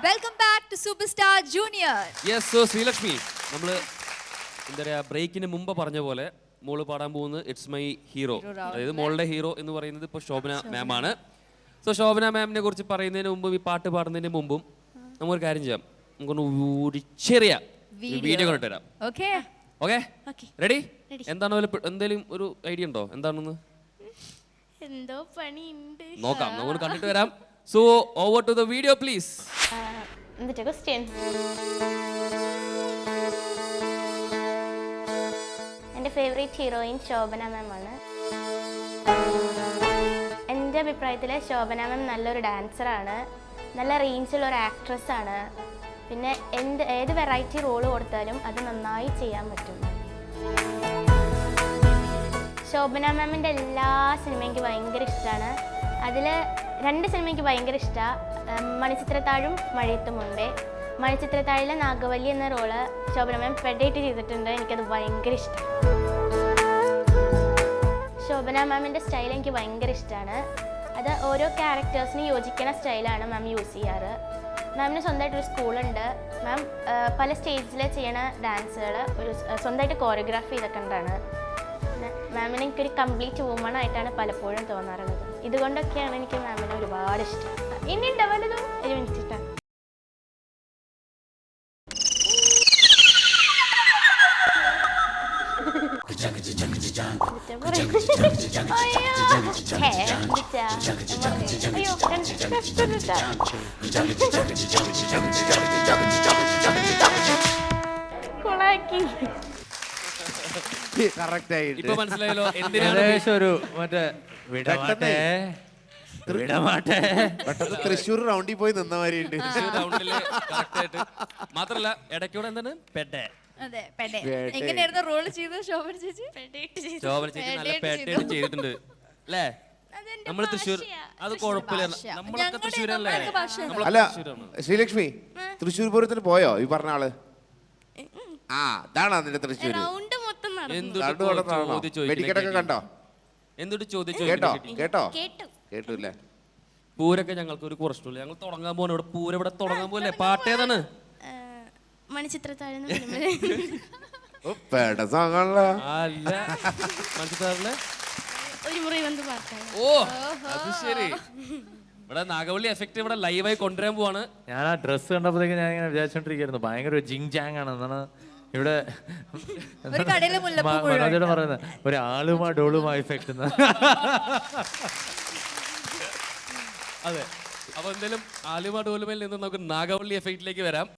Welcome back to super star junior. Yes. So Sreelakshmi, നമ്മൾ എന്താ പറയാ ബ്രേക്കിന് മുമ്പ് പറഞ്ഞ പോലെ മോള് പാടാൻ പോകുന്നത് ഇറ്റ്സ് മൈ ഹീറോ. അതായത് മോളുടെ ഹീറോ എന്ന് പറയുന്നത് ഇപ്പോൾ ശോഭന മാം ആണ്. സോ ശോഭന മാമിനെ കുറിച്ച് പറയുന്നതിന് മുമ്പും ഈ പാട്ട് പാടുന്നതിന് മുമ്പും നമുക്കൊരു കാര്യം ചെയ്യാം. നമുക്കൊന്ന് ഒരു ചെറിയ വീഡിയോ കണ്ടിട്ട് തരാം. ഓക്കെ. Okay, ready? എന്താണ് എന്തെങ്കിലും ഒരു ഐഡിയ ഉണ്ടോ എന്താണെന്ന്? എന്തോ പണിയുണ്ട്. നോക്കാം, നമുക്ക് കണ്ടിട്ട് വരാം. So over to the video please. എന്നിട്ട് ക്വസ്റ്റ്യൻ. എൻ്റെ ഫേവറേറ്റ് ഹീറോയിൻ ശോഭന മാം ആണ്. എൻ്റെ അഭിപ്രായത്തിൽ ശോഭന മാം നല്ലൊരു ഡാൻസറാണ്, നല്ല റേഞ്ചുള്ള ഒരു ആക്ട്രസ്സാണ്. പിന്നെ ഏത് വെറൈറ്റി റോള് കൊടുത്താലും അത് നന്നായി ചെയ്യാൻ പറ്റും. ശോഭന മാമിൻ്റെ എല്ലാ സിനിമയും എനിക്ക് ഭയങ്കര ഇഷ്ടമാണ്. അതിൽ 2 സിനിമ എനിക്ക് ഭയങ്കര ഇഷ്ടമാണ്, മണിച്ചിത്രത്താഴും മഴയത്തും മുൻപേ. മണിച്ചിത്രത്താഴിലെ നാഗവല്ലി എന്ന റോള് ശോഭന മാം പെഡേറ്റ് ചെയ്തിട്ടുണ്ട്, എനിക്കത് ഭയങ്കര ഇഷ്ടമാണ്. ശോഭന മാമിൻ്റെ സ്റ്റൈൽ എനിക്ക് ഭയങ്കര ഇഷ്ടമാണ്. അത് ഓരോ ക്യാരക്ടേഴ്സിന് യോജിക്കുന്ന സ്റ്റൈലാണ് മാം യൂസ് ചെയ്യാറ്. മാമിന് സ്വന്തമായിട്ടൊരു സ്കൂളുണ്ട്. മാം പല സ്റ്റേജിൽ ചെയ്യണ ഡാൻസുകൾ സ്വന്തമായിട്ട് കോറിയോഗ്രാഫി ചെയ്തൊക്കെ ഉണ്ടാണ്. മാമിന് എനിക്കൊരു കംപ്ലീറ്റ് വുമൺ ആയിട്ടാണ് പലപ്പോഴും തോന്നാറുള്ളത്. ഇതുകൊണ്ടൊക്കെയാണ് എനിക്ക് മാമിനെ ഒരുപാട് ഇഷ്ടം. ഇനി ഉണ്ടാവുന്നതും ഒരു മിനിറ്റ് ഇഷ്ടം. കറക്റ്റ് ആയിട്ട് ഇപ്പൊ മനസ്സിലായല്ലോ എന്തിനാണ് ഏകദേശം ഒരു മറ്റേ വിടമാട്ടെ വിടമാട്ടെ. പെട്ടെന്ന് തൃശ്ശൂർ റൗണ്ടിൽ പോയി നിന്ന മാതിരി ഉണ്ട്. റൗണ്ടില് കറക്റ്റ് ആയിട്ട്. മാത്രല്ല ഇടയ്ക്കൂടെ എന്താണ് പെട്ടെ. അതെ, പെടെ. എങ്ങനെയായിരുന്നു റോൾ ചെയ്തത് ശോഭന ചേച്ചി? ശോഭന ചേച്ചി നല്ല പെട്ടയായിട്ട് ചെയ്തിട്ടുണ്ട് അല്ലേ? നമ്മൾ തൃശ്ശൂർ, അത് കുഴപ്പമില്ല, നമ്മളൊക്കെ തൃശ്ശൂരല്ലേ. അല്ല ശ്രീലക്ഷ്മി, തൃശ്ശൂർ പൂരത്തിന് പോയോ ഈ പറഞ്ഞ ആള്? ആ അതാണ് അതിന്റെ തൃശ്ശൂർ. റൗണ്ട് മൊത്തം വെടിക്കെട്ടൊക്കെ കണ്ടോ? എന്തൊരു ചോദിച്ചു കേട്ടോ കേട്ടോ കേട്ടു. കേട്ടൂല്ലേ? പൂരൊക്കെ ഞങ്ങൾക്ക് ഒരു കുറച്ചില്ല. ഞങ്ങൾ തുടങ്ങാൻ പോകുന്ന ഇവിടെ പൂരം ഇവിടെ തുടങ്ങാൻ പോലെ. പാട്ടേതാണ്? മണിച്ചിത്രത്താഴെന്ന സിനിമ. അല്ല, മനസ്സിലാറില്ല. ഒരു മുറി വന്ന് പാട്ടാണ്. ഓ അത് ശരി. ഇവിടെ നാഗവള്ളി എഫക്ട് ഇവിടെ ലൈവായി കൊണ്ടുവരാൻ പോവാണ്. ഞാൻ ആ ഡ്രസ്സ് കണ്ടപ്പോഴത്തേക്ക് ഞാൻ ഇങ്ങനെ വിചാരിച്ചോണ്ടിരിക്കുന്നു ഭയങ്കര ജിങ് ജാങ് ആണ്. എന്നാണ് ഇവിടെ മനോജോട് പറയുന്നത്, ഒരു ആളുമാ ഡോളുമാ എഫക്ട്. അതെ, അപ്പൊ എന്തായാലും ആലുമ ഡോലുമയിൽ നിന്ന് നമുക്ക് നാഗവള്ളി എഫക്റ്റിലേക്ക് വരാം.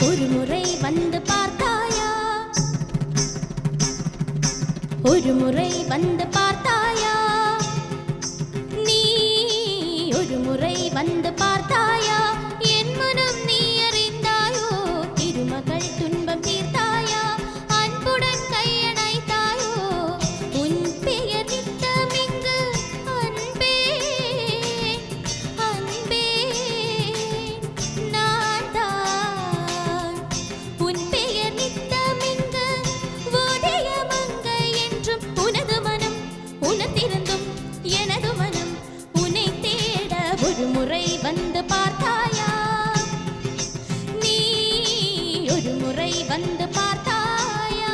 ஒரு முறை வந்து பார்த்தாயா, ஒரு முறை வந்து பார்த்தாயா, நீ ஒரு முறை வந்து பார்த்தாயா, என் மனம் நீ அறிந்தாயோ, திருமகள் துன்பம் தீர்த்தாயா, அன்புடன் கையணைத்தாயோ, உன் பெயர் நித்தமிங்கு அன்பே அன்பே நான் தான், உன் பெயர் நித்தமிங்கு ஓதிய மங்கை என்றும், உனது மனம் உணர்ந்திருந்தும் எனது மனம் உன்னை தேட ஒரு முறை வந்து பார்த்தாயா, நீ ஒரு முறை வந்து பார்த்தாயா.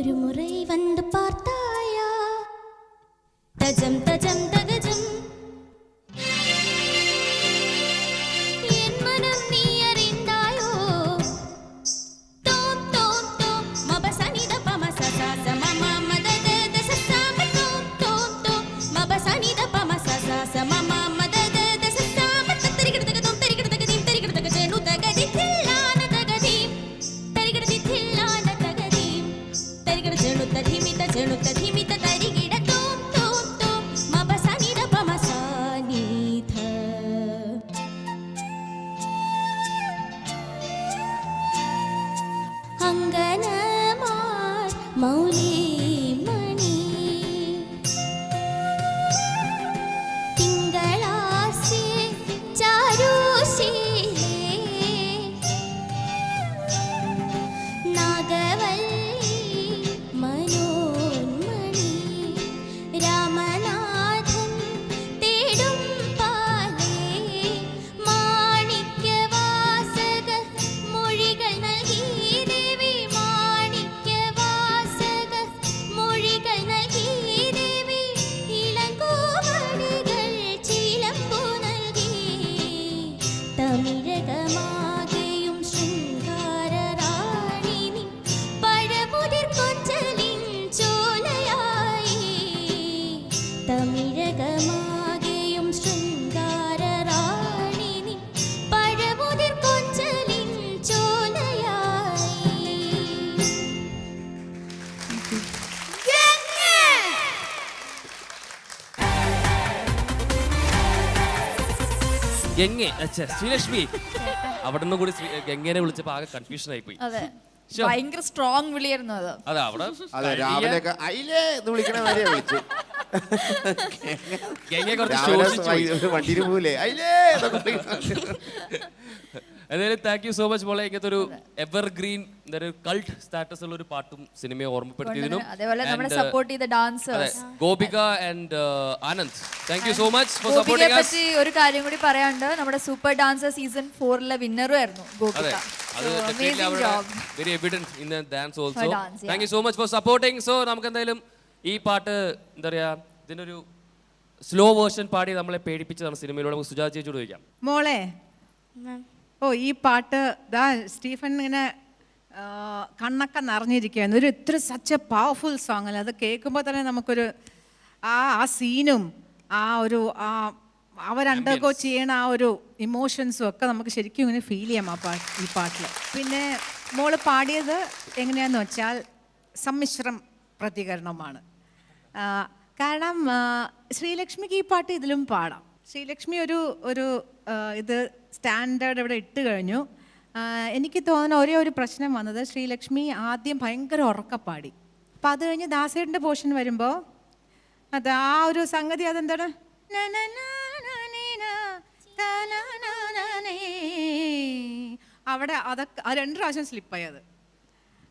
ஒரு முறை வந்து பார்த்தாயா தஜம் தஜம் தகஜம் என் மனம் நீ அறிந்தாயோ தோம் தோம் தோம் மபசனித பமசச மம மதத தசசாம தோம் தோம் தோம் மபசனித பமசச மம மதத தசசாம தரிகிடதக தோம் தரிகிடதக தீம் தரிகிடதக ஜெனு தகதி தில்லான தகதீம் தரிகிடதி தில்லான தகதீம் தரிகிட ஜெனு ததிமித ஜெனு ததிமித தரிகிட தோம் தோம் தோம் மபசனித பமசனித அங்கனமார் மௌலி மணி തിങ്കളാസി ചാരുശീലേ നാഗവല്ലി മനോന്മണി രാമനാഥൻ തേടും പാലേ മാണിക്യവാസക മൊഴികൾ നൽകി ദേവി മാണിക്യവാസക മൊഴികൾ നൽകി ദേവി ഇളങ്കോവടികൾ ചിലമ്പു നൽകി തമിഴകമാകെയും ശൃംഗാരറാണി നീ പഴമുതിർ കൊഞ്ചലിൻ ചോലയായി തമിഴകമാകെയും ശൃംഗാരറാണി നീ പഴമുതിർ കൊഞ്ചലിൻ ചോലയായി ഗംഗെ അച്ഛാ ശ്രീലക്ഷ്മി അവിടെ നിന്ന് കൂടി ഗംഗേനെ വിളിച്ചപ്പോൾ ആകെ കൺഫ്യൂഷൻ ആയി പോയി. അതെ ഭയങ്കര സ്ട്രോങ് വിളിയായിരുന്നു അത്. അതെ അവിടെ അതെ രാവിലെയൊക്കെ അയിലേ എന്ന് വിളിക്കണ വരെ വിളിച്ചു. ഗംഗയെ കുറച്ച് രാവിലെ ശോഷിച്ചു പോയി. വണ്ടിയിൽ പോവില്ലേ അയിലേ എന്നൊക്കെ വിളിക്കണം. എന്തായാലും താങ്ക് യു സോ മച്ച് മോളെ. ഇങ്ങനത്തെ ഒരു എവർഗ്രീൻ കൾട്ട് സ്റ്റാറ്റസ് ഉള്ള ഒരു പാട്ടും സിനിമയെ ഓർമ്മപ്പെടുത്തിയതിനും അതേപോലെ നമ്മളെ സപ്പോർട്ട് ചെയ്ത dancers Gopika and Anand thank you so much for ഗോപികയെ സപ്പോർട്ടിംഗ് us. പറ്റി ഒരു കാര്യം കൂടി പറയാനുണ്ട്. നമ്മുടെ സൂപ്പർ ഡാൻസർ സീസൺ 4 വിന്നറും ആയിരുന്നു ഗോപിക. അതെ അത് ഡെഫിനറ്റ്ലി അവരുടെ very evident in dance also. dance, thank you so much four supporting. So നമുക്ക് എന്തായാലും ഈ പാട്ട് എന്താ പറയാ ഇതിന്റെ ഒരു സ്ലോ വേർഷൻ പാടി നമ്മളെ പേടിപ്പിച്ചതാണ് സിനിമയിലൂടെ. നമുക്ക് സുജാത ചേച്ചിയോട് ചോദിക്കാം. മോളെ ഓ ഈ പാട്ട് ദാ സ്റ്റീഫൻ ഇങ്ങനെ കണ്ണൊക്കെ നിറഞ്ഞിരിക്കുകയായിരുന്നു. ഒരു ഇത്ര സച്ച് എ പവർഫുൾ സോങ് അല്ലേ. അത് കേൾക്കുമ്പോൾ തന്നെ നമുക്കൊരു ആ സീനും ആ ഒരു അവരണ്ടർഗോ ചെയ്യണ ആ ഒരു ഇമോഷൻസും ഒക്കെ നമുക്ക് ശരിക്കും ഇങ്ങനെ ഫീൽ ചെയ്യാം ഈ പാട്ടിൽ. പിന്നെ മോള് പാടിയത് എങ്ങനെയാന്ന് വെച്ചാൽ സമ്മിശ്രം പ്രതികരണമാണ്. കാരണം ശ്രീലക്ഷ്മിക്ക് ഈ പാട്ട് ഇതിലും പാടാം. ശ്രീലക്ഷ്മി ഒരു ഇത് സ്റ്റാൻഡേർഡ് ഇവിടെ ഇട്ട് കഴിഞ്ഞു. എനിക്ക് തോന്നുന്ന ഒരേ ഒരു പ്രശ്നം വന്നത് ശ്രീലക്ഷ്മി ആദ്യം ഭയങ്കര ഉറക്കപ്പാടി. അപ്പം അത് കഴിഞ്ഞ് ദാസേട്ടൻ്റെ പോർഷൻ വരുമ്പോൾ അത് ആ ഒരു സംഗതി അതെന്താണ് അവിടെ അതൊക്കെ ആ 2 പ്രാവശ്യം സ്ലിപ്പായി.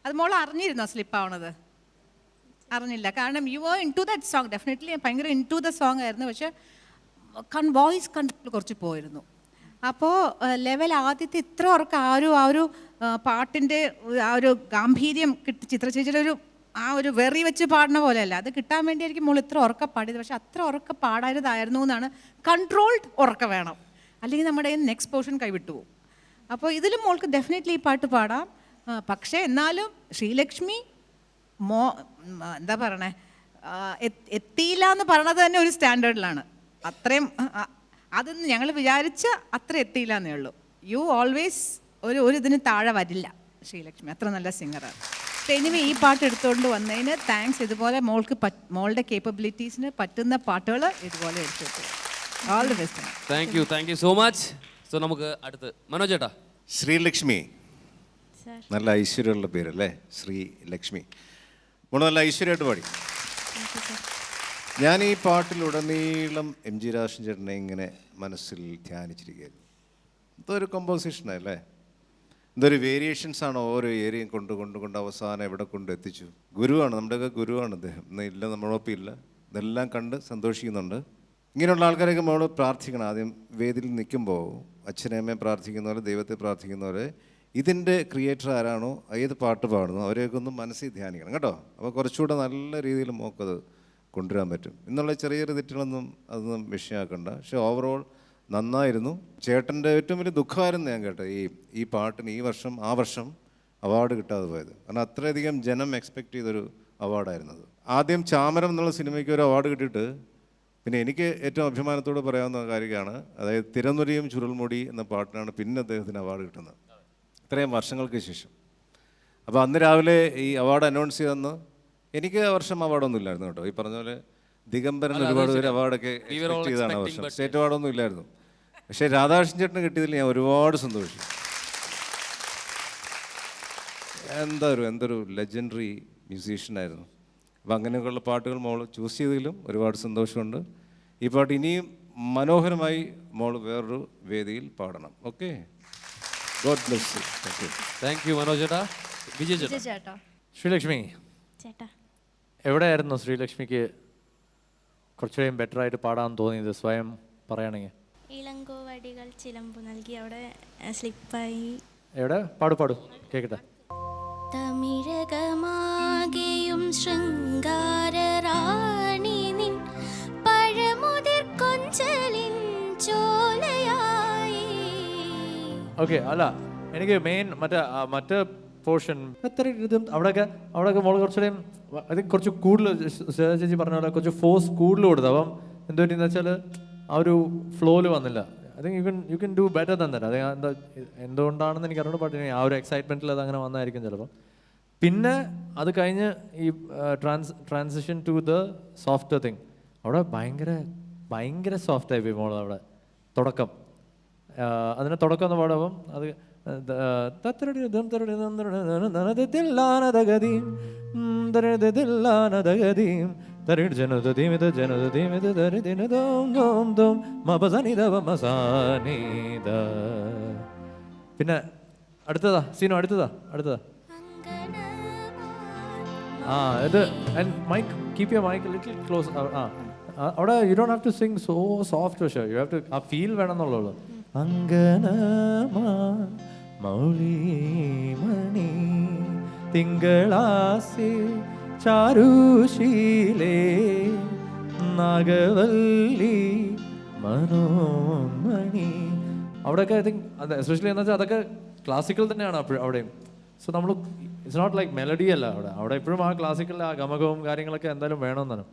അത് മോൾ അറിഞ്ഞിരുന്നോ സ്ലിപ്പാവണത്? അറിഞ്ഞില്ല. കാരണം you are into that song. Definitely ഭയങ്കര ഇൻ ടു ദ സോങ് ആയിരുന്നു. പക്ഷെ വോയിസ് കൺട്രോൾ കുറച്ച് പോയിരുന്നു. അപ്പോൾ ലെവൽ ആദ്യത്തെ ഇത്ര ഉറക്കം ആ ഒരു പാട്ടിൻ്റെ ആ ഒരു ഗാംഭീര്യം ചിത്ര ചേച്ചിയുടെ ആ ഒരു വെറി വെച്ച് പാടുന്ന പോലെയല്ല. അത് കിട്ടാൻ വേണ്ടിയായിരിക്കും മോൾ ഇത്ര ഉറക്കം പാടിയത്. പക്ഷെ അത്ര ഉറക്കം പാടായതായിരുന്നു എന്നാണ്. കൺട്രോൾഡ് ഉറക്കം വേണം, അല്ലെങ്കിൽ നമ്മുടെ നെക്സ്റ്റ് പോർഷൻ കൈവിട്ടു പോകും. അപ്പോൾ ഇതിലും മോൾക്ക് ഡെഫിനറ്റ്ലി ഈ പാട്ട് പാടാം. പക്ഷേ എന്നാലും ശ്രീലക്ഷ്മി എന്താ പറയണേ എത്തിയില്ല എന്ന് പറയണത് തന്നെ ഒരു സ്റ്റാൻഡേർഡിലാണ്. അത്രയും അതൊന്നും ഞങ്ങൾ വിചാരിച്ച അത്ര എത്തിയില്ല എന്നേ ഉള്ളൂ. യു ഓൾവേസ് ഒരു ഇതിന് താഴെ വരില്ല ശ്രീലക്ഷ്മി. അത്ര നല്ല സിംഗറാണ്. എനിവേ ഈ പാട്ട് എടുത്തുകൊണ്ട് വന്നതിന് താങ്ക്സ്. ഇതുപോലെ മോളുടെ കേപ്പബിലിറ്റീസിന് പറ്റുന്ന പാട്ടുകൾ ഇതുപോലെ എടുത്തു. All the best. Thank you so much. So നമുക്ക് അടുത്ത് മനോജ് ചേട്ടാ. ശ്രീലക്ഷ്മി നല്ല ഐശ്വര്യമുള്ള പേരല്ലേ ശ്രീലക്ഷ്മി. മോള് നല്ല ഐശ്വര്യമായിട്ട് പാടി. ഞാൻ ഈ പാട്ടിലുടനീളം MG രാജൻ ചേട്ടനെ ഇങ്ങനെ മനസ്സിൽ ധ്യാനിച്ചിരിക്കുകയായിരുന്നു. ഇതൊരു കമ്പോസിഷനല്ലേ, ഇതൊരു വേരിയേഷൻസ് ആണ്. ഓരോ ഏരിയയും കൊണ്ട് അവസാനം എവിടെ കൊണ്ട് എത്തിച്ചു. ഗുരുവാണ്, നമ്മുടെയൊക്കെ ഗുരുവാണ് അദ്ദേഹം. ഇല്ല നമ്മളൊപ്പം ഇല്ല, ഇതെല്ലാം കണ്ട് സന്തോഷിക്കുന്നുണ്ട്. ഇങ്ങനെയുള്ള ആൾക്കാരൊക്കെ നമ്മൾ പ്രാർത്ഥിക്കണം. ആദ്യം വേദിയിൽ നിൽക്കുമ്പോൾ അച്ഛനമ്മയെ പ്രാർത്ഥിക്കുന്ന പോലെ, ദൈവത്തെ പ്രാർത്ഥിക്കുന്ന പോലെ ഇതിൻ്റെ ക്രിയേറ്റർ ആരാണോ ഏത് പാട്ട് പാടുന്നു അവരെയൊക്കെ ഒന്ന് മനസ്സിൽ ധ്യാനിക്കണം കേട്ടോ. അപ്പോൾ കുറച്ചുകൂടെ നല്ല രീതിയിൽ മോക്കത് കൊണ്ടുവരാൻ പറ്റും. ഇന്നുള്ള ചെറിയ ചെറിയ തെറ്റുകളൊന്നും അതൊന്നും വിഷയമാക്കണ്ട. പക്ഷേ ഓവറോൾ നന്നായിരുന്നു. ചേട്ടൻ്റെ ഏറ്റവും വലിയ ദുഃഖമായിരുന്നു ഞാൻ കേട്ടോ ഈ പാട്ടിന് ആ വർഷം അവാർഡ് കിട്ടാതെ പോയത്. കാരണം അത്രയധികം ജനം എക്സ്പെക്റ്റ് ചെയ്തൊരു അവാർഡായിരുന്നത്. ആദ്യം ചാമരം എന്നുള്ള സിനിമയ്ക്ക് ഒരു അവാർഡ് കിട്ടിയിട്ട് പിന്നെ എനിക്ക് ഏറ്റവും അഭിമാനത്തോടെ പറയാവുന്ന കാര്യമാണ്, അതായത് തിരനൊരിയും ചുരുൾമുടി എന്ന പാട്ടിനാണ് പിന്നെ അദ്ദേഹത്തിന് അവാർഡ് കിട്ടുന്നത് ഇത്രയും വർഷങ്ങൾക്ക് ശേഷം. അപ്പോൾ അന്ന് രാവിലെ ഈ അവാർഡ് അനൗൺസ് ചെയ്തെന്ന് എനിക്ക് ആ വർഷം അവാർഡൊന്നും ഇല്ലായിരുന്നു കേട്ടോ. ഈ പറഞ്ഞ പോലെ ദിഗംബരൻ ഒരുപാട് പേര് അവാർഡൊക്കെ എക്സ്പെക്ട് ചെയ്താണ് ആ വർഷം. സ്റ്റേറ്റ് അവാർഡൊന്നും ഇല്ലായിരുന്നു. പക്ഷേ രാധാകൃഷ്ണൻ ചേട്ടന് കിട്ടിയതിൽ ഞാൻ ഒരുപാട് സന്തോഷിച്ചു. എന്തൊരു ലെജൻഡറി മ്യൂസീഷ്യനായിരുന്നു. അപ്പം അങ്ങനെയൊക്കെയുള്ള പാട്ടുകൾ മോൾ ചൂസ് ചെയ്തതിലും ഒരുപാട് സന്തോഷമുണ്ട്. ഈ പാട്ട് ഇനിയും മനോഹരമായി മോൾ വേറൊരു വേദിയിൽ പാടണം. Okay, God bless you. Thank you Manoj ചേട്ടാ. വിജയ് വിജയ് ചേട്ടാ. ചേട്ടാ. ശ്രീലക്ഷ്മി, ചേട്ടാ എവിടെയായിരുന്നു ശ്രീലക്ഷ്മിക്ക് കുറച്ചുകൂടെയും ബെറ്റർ ആയിട്ട് പാടാൻ തോന്നിയത് സ്വയം പറയുകയാണെങ്കിൽ? ഇളങ്കോവടികൾ ചിലമ്പു നൽകി അവിടെ സ്ലിപ്പായി. എവിടെ? പാടു കേൾക്കട്ടെ. തമിഴകമാകെയും ശൃംഗാരറാണി നിൻ പഴമുതിർ കൊഞ്ചലിൻ ചോലയായി. ഓക്കെ, അല്ല എനിക്ക് മെയിൻ മറ്റേ പോർഷൻ അവിടെയൊക്കെ മോള് കുറച്ചുകൂടെയും അത് കുറച്ച് കൂടുതൽ ചേച്ചി പറഞ്ഞ പോലെ കുറച്ച് ഫോഴ്സ് കൂടുതൽ കൊടുത്തു. അപ്പം എന്ത് പറ്റിയെന്ന് വെച്ചാൽ ആ ഒരു ഫ്ലോയിൽ വന്നില്ല. I think you can do better than that. അത് എന്തുകൊണ്ടാണെന്ന് എനിക്ക് അറിഞ്ഞ പാട്ടിന് ആ ഒരു എക്സൈറ്റ്മെൻറ്റിൽ അത് അങ്ങനെ വന്നായിരിക്കും ചിലപ്പോൾ. പിന്നെ അത് കഴിഞ്ഞ് ഈ transition to the soft thing അവിടെ ഭയങ്കര സോഫ്റ്റായി പോയി മോള്. അവിടെ തുടക്കം അതിന് തുടക്കം എന്ന് പാടുമ്പം അത് പിന്നെ അടുത്തതാ ഇത് mike keep your mike little close. അവിടെ you don't have to sing so soft പക്ഷേ യു ഹാവ് ടു ആ ഫീൽ വേണമെന്നുള്ളൂ. മൗളിമണി തിങ്കളാസി ചാരുശീലേ നാഗവല്ലി മനോമണി അവിടെയൊക്കെ ഐ തിങ്ക് അത് എസ്പെഷ്യലി എന്ന് വെച്ചാൽ അതൊക്കെ ക്ലാസിക്കൽ തന്നെയാണ് അവിടെയും. സോ നമ്മൾ ഇറ്റ്സ് നോട്ട് ലൈക്ക് മെലഡി അല്ല അവിടെ എപ്പോഴും ആ ക്ലാസിക്കൽ ആ ഗമകവും കാര്യങ്ങളൊക്കെ എന്തായാലും വേണമെന്നാണ്.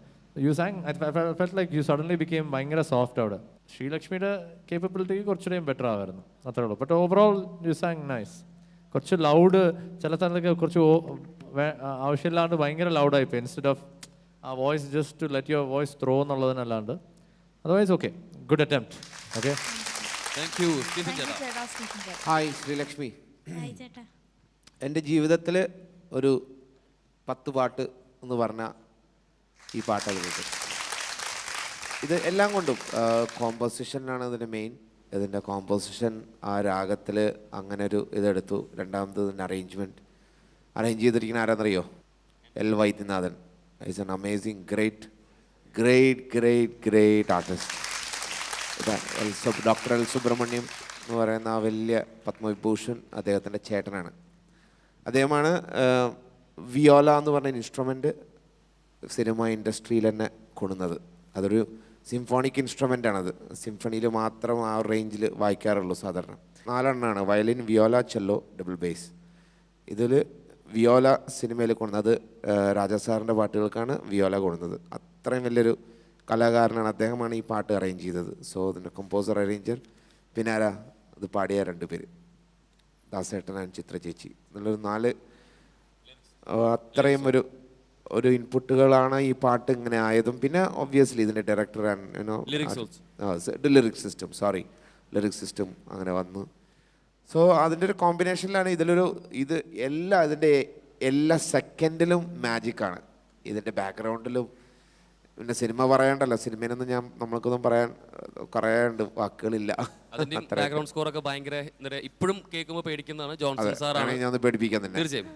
You sang I felt like you suddenly became ഭയങ്കര സോഫ്റ്റ് അവിടെ. ശ്രീലക്ഷ്മിയുടെ കേപ്പബിലിറ്റി കുറച്ചുകൂടെയും ബെറ്റർ ആവായിരുന്നു, അത്രേ ഉള്ളൂ. But overall you sang nice. കുറച്ച് ലൗഡ് ചില സ്ഥലത്തൊക്കെ കുറച്ച് ആവശ്യമില്ലാണ്ട് ഭയങ്കര ലൗഡായിപ്പോയി. ഇൻസ്റ്റെഡ് ഓഫ് ആ voice just to let your voice throw എന്നുള്ളതിനല്ലാണ്ട് otherwise okay, good attempt. Okay, thank you Stephen ചേട്ടാ. ഹായ് ശ്രീലക്ഷ്മി. ചേട്ടാ എൻ്റെ ജീവിതത്തിൽ ഒരു 10 പാട്ട് എന്ന് പറഞ്ഞാൽ ഈ പാട്ടത് കിട്ടും. ഇത് എല്ലാം കൊണ്ടും കോമ്പോസിഷനാണ് ഇതിൻ്റെ മെയിൻ. ഇതിൻ്റെ കോമ്പോസിഷൻ ആ രാഗത്തിൽ അങ്ങനെ ഒരു ഇതെടുത്തു. രണ്ടാമത് ഇതിൻ്റെ അറേഞ്ച് ചെയ്തിരിക്കുന്ന ആരാന്നറിയോ? L Vaidyanathan. Is an amazing great artist. Doctor L Subrahmanyam എന്ന് പറയുന്ന ആ വലിയ പത്മവിഭൂഷൺ അദ്ദേഹത്തിൻ്റെ ചേട്ടനാണ്. അദ്ദേഹമാണ് വിയോല എന്ന് പറഞ്ഞ ഇൻസ്ട്രുമെൻ്റ് സിനിമ ഇൻഡസ്ട്രിയിൽ തന്നെ കൊണ്ടുവന്നത്. അതൊരു സിംഫോണിക് ഇൻസ്ട്രുമെൻ്റാണത്. സിംഫണിയിൽ മാത്രം ആ റേഞ്ചിൽ വായിക്കാറുള്ളൂ സാധാരണ. 4 എണ്ണമാണ്: വയലിൻ, വിയോല, ചെല്ലോ, ഡബിൾ ബേസ്. ഇതിൽ വിയോല സിനിമയിൽ കൊണ്ടുവന്നത് രാജാ സാറിൻ്റെ പാട്ടുകൾക്കാണ് വിയോല കൊണ്ടുവന്നത്. അത്രയും വലിയൊരു കലാകാരനാണ് അദ്ദേഹമാണ് ഈ പാട്ട് അറേഞ്ച് ചെയ്തത്. സോ ഇതിൻ്റെ കമ്പോസർ, അറേഞ്ചർ, പിന്നെ ആരാ ഇത് പാടിയ 2 പേര്, ദാസേട്ടൻ ആൻഡ് ചിത്ര ചേച്ചി എന്നുള്ളൊരു 4 അത്രയും ഒരു ഇൻപുട്ടുകളാണ് ഈ പാട്ട് ഇങ്ങനെ ആയതും. പിന്നെ ഒബ്വിയസ്ലി ഇതിൻ്റെ ഡയറക്ടർ ലിറിക്സ് സിസ്റ്റം അങ്ങനെ വന്നു. സോ അതിൻ്റെ ഒരു കോമ്പിനേഷനിലാണ് ഇത് ഇതിൻ്റെ എല്ലാ സെക്കൻഡിലും മാജിക്കാണ്. ഇതിൻ്റെ ബാക്ക്ഗ്രൗണ്ടിലും പിന്നെ സിനിമ പറയണ്ടല്ലോ. സിനിമയിലൊന്നും നമ്മൾക്കൊന്നും പറയാണ്ട് വാക്കുകളില്ല. ബാക്ക്ഗ്രൗണ്ട് സ്കോർ ഒക്കെ ഭയങ്കര ഇപ്പോഴും കേൾക്കുമ്പോൾ പേടിക്കുന്നതാണ്. ജോൺസൺ സാറാണ് ഞാൻ പേടിപ്പിക്കാൻ തന്നെ. തീർച്ചയായും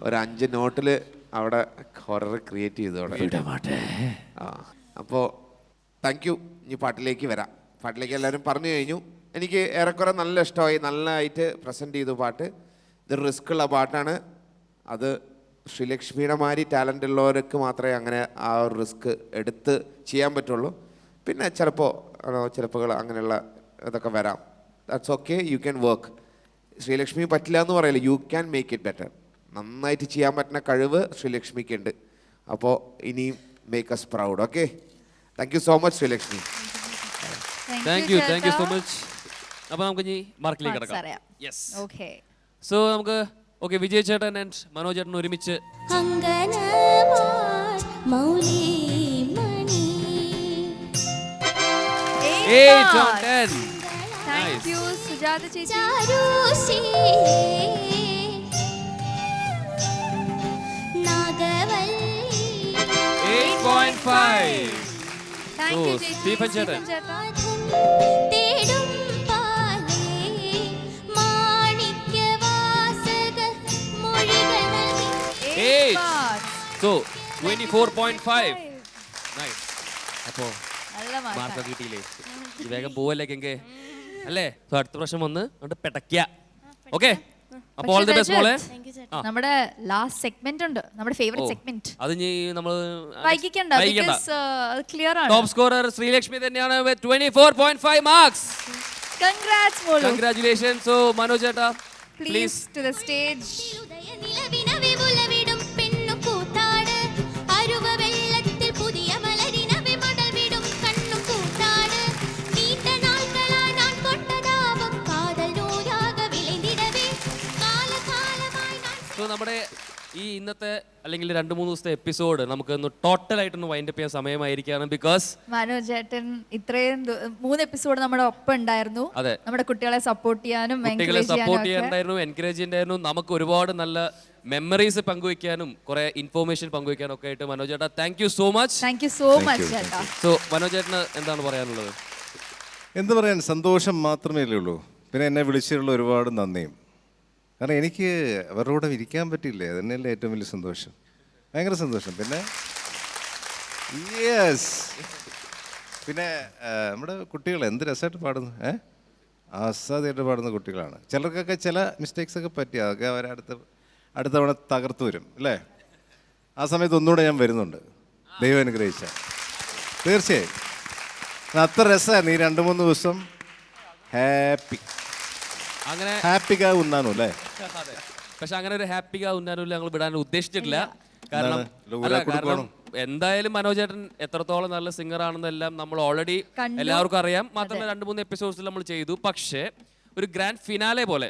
ഒരു 5 നോട്ടിൽ അവിടെ ഹൊറർ ക്രിയേറ്റ് ചെയ്തു അവിടെ. അപ്പോൾ താങ്ക് യു. ഇനി പാട്ടിലേക്ക് വരാം. പാട്ടിലേക്ക് എല്ലാവരും പറഞ്ഞു കഴിഞ്ഞു. എനിക്ക് ഏറെക്കുറെ നല്ല ഇഷ്ടമായി, നല്ലതായിട്ട് പ്രസൻറ്റ് ചെയ്തു പാട്ട്. ഇത് റിസ്ക് ഉള്ള പാട്ടാണ്. അത് ശ്രീലക്ഷ്മിയുടെ മാതിരി ടാലൻ്റ് ഉള്ളവർക്ക് മാത്രമേ അങ്ങനെ ആ ഒരു റിസ്ക് എടുത്ത് ചെയ്യാൻ പറ്റുള്ളൂ. പിന്നെ ചിലപ്പോൾ അങ്ങനെയുള്ള ഇതൊക്കെ വരാം. That's okay, you can work. Sreelakshmi പറ്റില്ല എന്ന് പറയില്ല, you can make it better. നന്നായിട്ട് ചെയ്യാൻ പറ്റുന്ന കഴിവ് ശ്രീലക്ഷ്മിക്ക് ഉണ്ട്. അപ്പോൾ ഇനിയും make us proud. Okay, thank you so much Sreelakshmi. Thank you so much. അപ്പോൾ നമുക്ക് ഇനി മാർക്കിലേക്ക് കിടക്കാം. Yes, okay. സോ നമുക്ക് വിജയ് ചേട്ടൻ ആൻഡ് മനോജ് ചേട്ടൻ ഒരുമിച്ച് താങ്ക് യു സുജാത ചേച്ചി. 8.5. താങ്ക് യു ചേച്ചി. സ്റ്റീഫൻ ചേട്ടൻ. So 24.5. Nice. അപ്പോൾ മാർക്ക് കിട്ടിയില്ലേ? വേഗം പോവല്ലേ കെങ്കെ അല്ലേ? സോ അടുത്ത പ്രാവശ്യം വന്ന് അങ്ങോട്ട് പെടയ്ക്കുക. ഓക്കെ, അപ്പോൾ ഓൾ ദി ബെസ്റ്റ് മോളെ. നമ്മുടെ ലാസ്റ്റ് സെഗ്മെന്റ് ഉണ്ട്, നമ്മുടെ ഫേവറേറ്റ് സെഗ്മെന്റ്. അത് ഇനി നമ്മൾ വൈകിക്കണ്ട, ബിക്കോസ് അത് ക്ലിയർ ആണ്. ടോപ്പ് സ്കോറർ ശ്രീലക്ഷ്മി തന്നെയാണ് with 24.5 marks. കൺഗ്രാറ്റ്സ് മോളു. Congratulations. So മനോജ് ചേട്ടാ, പ്ലീസ് ടു ദ സ്റ്റേജ്. നമ്മുടെ ഈ ഇന്നത്തെ അല്ലെങ്കിൽ 2-3 ദിവസത്തെ എപ്പിസോഡ് നമുക്ക് ടോട്ടൽ ആയിട്ടൊന്ന് വൈൻഡ് അപ്പ് ചെയ്യാൻ സമയമായിരിക്കുകയാണ്. ബിക്കോസ് മനോജ് ചേട്ടൻ ഇത്രയും 3 എപ്പിസോഡ് നമ്മുടെ ഒപ്പം ഉണ്ടായിരുന്നു. നമ്മുടെ കുട്ടികളെ സപ്പോർട്ട് ചെയ്യാനും എൻകറേജ് ചെയ്യാനും നമുക്ക് ഒരുപാട് നല്ല മെമ്മറീസ് പങ്കുവയ്ക്കാനും കുറെ ഇൻഫോർമേഷൻ പങ്കുവയ്ക്കാനും ഒക്കെ ആയിട്ട് മനോജ് ചേട്ടാ thank you so much. Thank you so much ചേട്ടാ. സോ മനോജ് ചേട്ടന് എന്താണ് പറയാനുള്ളത്? എന്ത് പറയാൻ, സന്തോഷം മാത്രമേ ഉള്ളൂ. പിന്നെ എന്നെ വിളിച്ചിട്ടുള്ള ഒരുപാട് നന്ദിയും. കാരണം എനിക്ക് അവരുടെ കൂടെ ഇരിക്കാൻ പറ്റില്ലേ, അത് തന്നെയല്ലേ ഏറ്റവും വലിയ സന്തോഷം. ഭയങ്കര സന്തോഷം. പിന്നെ പിന്നെ നമ്മുടെ കുട്ടികൾ എന്ത് രസമായിട്ട് പാടുന്നു, ആസ്വാദ്യമായിട്ട് പാടുന്ന കുട്ടികളാണ്. ചിലർക്കൊക്കെ ചില മിസ്റ്റേക്സ് ഒക്കെ പറ്റി, അതൊക്കെ അവർ അടുത്ത തവണ തകർത്ത് വരും അല്ലേ? ആ സമയത്ത് ഒന്നുകൂടെ ഞാൻ വരുന്നുണ്ട്, ദൈവം അനുഗ്രഹിച്ച. തീർച്ചയായും അത്ര രസമായിരുന്നു ഈ 2-3 ദിവസം. അങ്ങനെ ഹാപ്പിగా ఉన్నాను അല്ലേ? പക്ഷെ അങ്ങനെ ഒരു ഹാപ്പിగా ఉన్నాను ഞങ്ങൾ വിടാൻ ഉദ്ദേശിച്ചിട്ടില്ല. കാരണം എന്തായാലും മനോജ് ചേട്ടൻ എത്രത്തോളം നല്ല സിംഗർ ആണെന്നെല്ലാം നമ്മൾ ഓൾറെഡി എല്ലാവർക്കും അറിയാം. മാത്രമല്ല 2-3 എപ്പിസോഡ്സിൽ നമ്മൾ ചെയ്തു. പക്ഷേ ഒരു ഗ്രാൻഡ് ഫിനാലെ പോലെ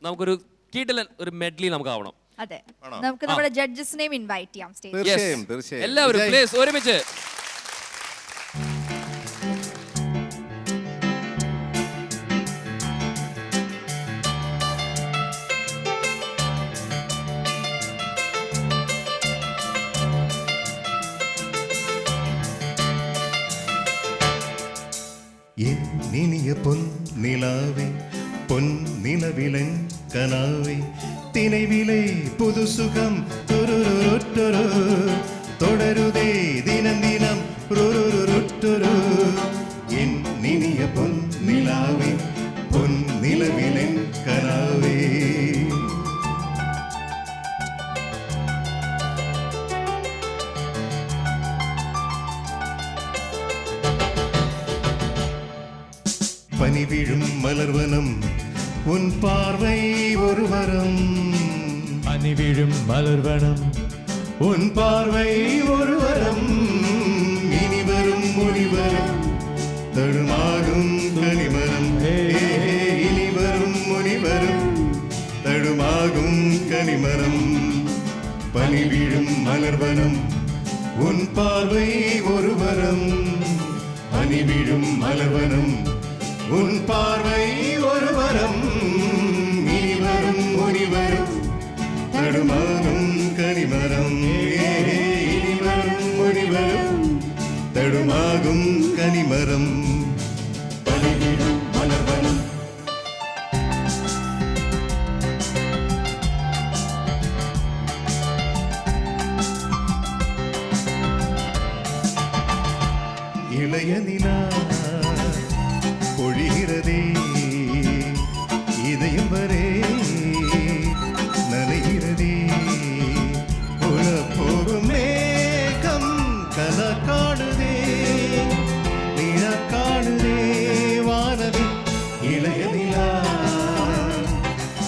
നമുക്കൊരു കിടിലൻ ഒരു മെഡ്ലി നമുക്ക് ആവണം. അതെ, നമുക്ക് നമ്മുടെ ജഡ്ജസിനെയും ഇൻവൈറ്റ് ചെയ്യാം സ്റ്റേജിൽ. തീർച്ചയായും എല്ലാവരും പ്ലീസ് ഒരുമിച്ച്. എന്നിനിയ പൊന്നിലാവേ പൊന്നിലവിലൻ കനാവേ തിനവിലെ പുതുസുഖം തുരുരുരുട്ടൊരു തുടരുതേ ദിനം ദിനം റുരുരുരുട്ടൊരു. എന്നിനിയ പൊന്നിലാവേ പൊന്നിലവിലൻ കനാവേ. பனி விழும் மலர்வனம் உன் பார்வை ஒரு வரம். பனி விழும் மலர்வனம் உன் பார்வை ஒரு வரம். இனி வரும் முனிவரம் தடுமாறும் கனிமரம். இனி வரும் முனிவரம் தடுமாகும் கனிமரம். பனி விழும் மலர்வனம் உன் பார்வை ஒரு வரம். பனி விழும் மலர்வனம் உன் பார்வை ஒரு வரம். இனி வரும் முனிவரும் தடுமாறும் கனிமரம். இனி வரும் முனிவரும் தடுமாகும் கனிமரம். பனிவிடும் மலர்வனம். இளைய நிலா பொழிகிறதே இதயம் வரை நனைகிறதே போகும் மேகம் கல காடுதே நிழ காடுதே வானவே இளைய நிலா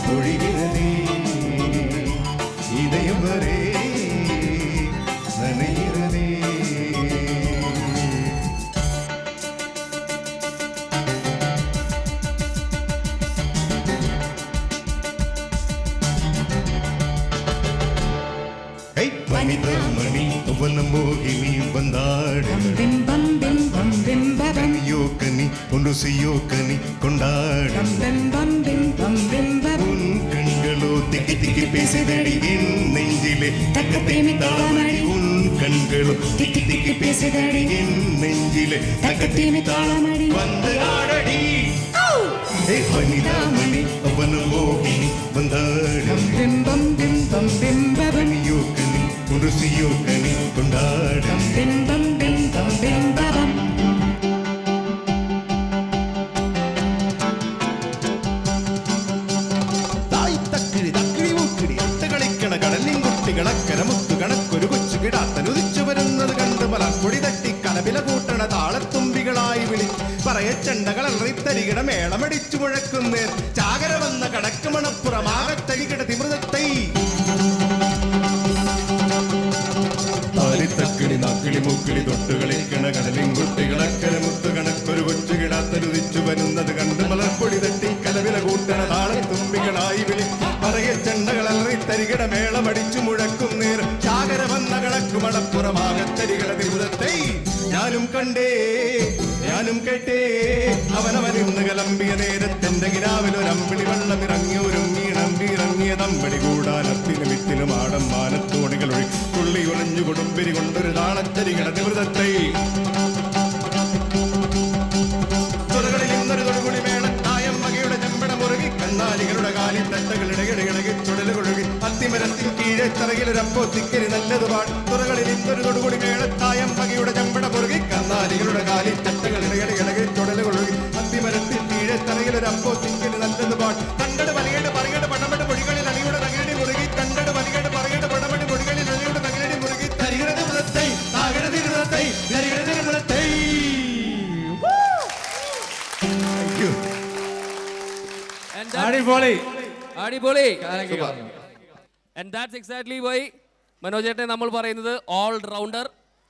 பொழிகிறதே இதயம் வரை நனைகிறதே. மணி அவன மோகினி வந்தாடியோ கனி ஒன்று செய்யோ கனி கொண்டாடும் உன் கண்களோ திக்கி திக்கி பேசுதடி என் நெஞ்சிலே தக்கத்தேமி தாளமடி உன் கண்களோ திக்கி திக்கி பேசுதடி என் நெஞ்சிலே தக்கத்தேமி தாளமடி வந்து ஆடடி வனிதாமணி அவன மோகினி வந்தாடும் கனியோ கனி ஒரு செய்யோ கனி கொண்டாடும் തായ് തക്കിടി തക്കിടി മൂക്കിടി അട്ടകളിക്കണ കടലിൻ കുട്ടികൾ അക്കരമുത്തു കണക്കൊരു കൊച്ചു കിടാത്തനുദിച്ചു വരുന്നത് കണ്ട് മലർപ്പൊടി തട്ടി കലപില കൂട്ടണ താളത്തുമ്പികളായി വിളി പറയച്ചണ്ടകൾ അലറിത്തരികിട മേളമടിച്ചു മുഴക്കുന്നേർ ചാകര വന്ന കടക്ക് മണപ്പുറമാകത്തകിട തിമൃതത്തൈ തക്കിളി നാക്കിളി മൂക്കിളി തൊട്ടുകളിക്കണ കടലിൻ കുട്ടികളക്കര മുത്തു കണക്കൊരു കൊച്ചു കിടാത്തരുതിച്ചു വരുന്നത് കണ്ട് മലർപ്പൊടി തട്ടി കലവില കൂട്ടണ താളത്തുമ്പികളായി വിളി പറയച്ചണ്ടകൾ അലറിത്തരികിട മേളമടിച്ചു മുഴക്കും നേർ ചാകര വന്ന കടക്ക് മണപ്പുറമാകത്തരികിട തിരുതത്തെ ഞാനും കണ്ടേ ഞാനും കേട്ടേ അവനവനിന്ന് കലമ്പിയ നേരത്തെന്റെ കിനാവിലൊരമ്പിളി വെള്ളമിറങ്ങിയൊരുങ്ങിയിറങ്ങിയ തമ്പടി കൂടാനത്തിലും വിത്തിലും ആടം മാനത്തോണികൾ ഒഴി തുള്ളി ഒളിഞ്ഞു കൊടുമ്പിരി കൊണ്ടൊരു താളച്ചരികിട നിവൃതത്തെ തുറകളിൽ ഇന്നൊരു തൊടുകുളി മേളത്തായം വകയുടെ ചെമ്പട മുറുകി കണ്ണാലികളുടെ കാലിൽ തട്ടകളിടകിടകിടകി ചുടലുകൊഴുകി അത്തിമരത്തിൽ കീഴെ തറകിലൊരപ്പോ തിക്കരി നല്ലതുപാട് തുറകളിൽ ഇന്നൊരു തൊടുകുളി മേളത്തായം വകയുടെ ചെമ്പട മുറുകി കണ്ണാലികളുടെ കാലിൽ തട്ടകളിടകിടകിടകി ചുടലുകൊഴുകി അത്തിമരത്തിൽ കീഴെ തറകിലൊരപ്പോ തിക്കരി നല്ലതുപാട് കണ്ടട് വലിയുടെ പറയുടെ പടമട് പൊടികളിൽ അണിയുടെ തകിലടി മുറുകി കണ്ടട് വലിയുടെ പറയുടെ പടമട് പൊടികളിൽ അണിയുടെ തകിലടി മുറുകി തരികിടത് മൃതത്തൈ താകിടത് ഇരുതത്തൈ തരികിടത് മൃതത്തൈ. അടിപൊളി അടിപൊളി. And that's exactly why Manoj ചേട്ടനെ നമ്മൾ പറയുന്നത് all rounder.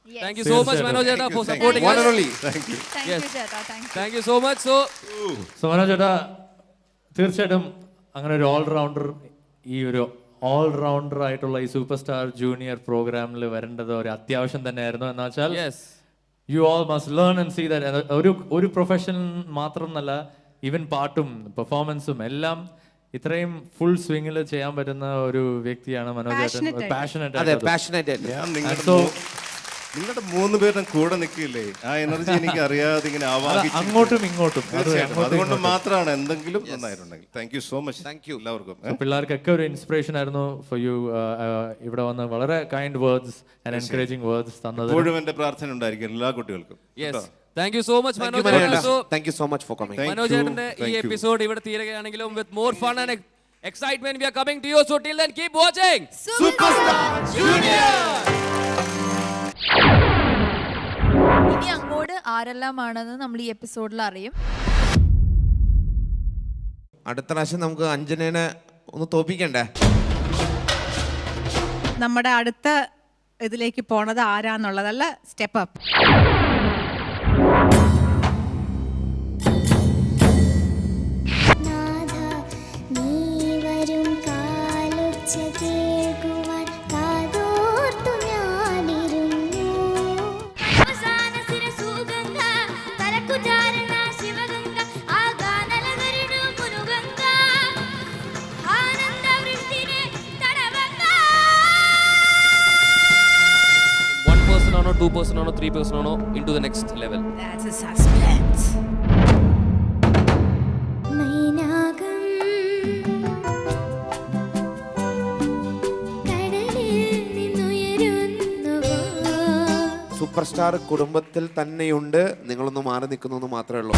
Thank you so much Manoj ചേട്ടാ for supporting us. Thank you ചേട്ടാ, thank you so much. So Manoj ചേട്ടാ, തീർച്ചയായിട്ടും അങ്ങനെ ഒരു ഓൾറൗണ്ടർ, ഈ ഒരു ഓൾറൗണ്ടർ ആയിട്ടുള്ള ഈ സൂപ്പർ സ്റ്റാർ ജൂനിയർ പ്രോഗ്രാമിൽ വരേണ്ടത് ഒരു അത്യാവശ്യം തന്നെയായിരുന്നു. എന്ന് വെച്ചാൽ you all must learn and see that ഒരു പ്രൊഫഷൻ മാത്രമെന്നല്ല, ഈവൻ പാട്ടും പെർഫോമൻസും എല്ലാം ഇത്രയും ഫുൾ സ്വിംഗിൽ ചെയ്യാൻ പറ്റുന്ന ഒരു വ്യക്തിയാണ് മനോജ് ചേട്ടൻ. പാഷനേറ്റ്. ഞാൻ നിങ്ങളുടെ മൂന്ന് പേരുടെ കൂടെ നിൽക്കില്ലേ, ആ എനർജി എനിക്ക് അറിയാതെ ഇങ്ങനെ അങ്ങോട്ടും ഇങ്ങോട്ടും. അതുകൊണ്ട് മാത്രമാണ് എന്തെങ്കിലും നന്നായിട്ടുണ്ടെങ്കിൽ. Thank you so much. Thank you എല്ലാവർക്കും. പിള്ളേർക്കൊക്കെ ഒരു ഇൻസ്പിറേഷൻ ആയിരുന്നു ഫോർ യു. ഇവിടെ വന്ന് വളരെ kind words and encouraging words തന്നത്. എപ്പോഴും എന്റെ പ്രാർത്ഥന ഉണ്ടായിരിക്കും എല്ലാ കുട്ടികൾക്കും. Thank you so much Manoj. Thank you so much for coming. Manoj ചേട്ടന്റെ ഈ എപ്പിസോഡ് ഇവിടെ തീരുകയാണെങ്കിലും with more fun and excitement we are coming to you, so till then keep watching Superstar Junior. ഇനി അങ്ങോട്ട് ആരെല്ലാമാണെന്ന് നമ്മൾ ഈ എപ്പിസോഡിൽ അറിയും. അടുത്ത പ്രാവശ്യം നമുക്ക് അഞ്ജനേനെ ഒന്ന് തോപ്പിക്കണ്ടേ? നമ്മുടെ അടുത്ത ഇതിലേക്ക് പോണത് ആരാന്നുള്ളതല്ല, സ്റ്റെപ്പ് അപ്പ്. ആണോ 2% ആണോ 3% ആണോ into the next level? That's a suspense. Super star കുടുംബത്തിൽ തന്നെയുണ്ട്, നിങ്ങളൊന്ന് മാറി നിൽക്കുന്നു എന്ന് മാത്രമേ ഉള്ളൂ.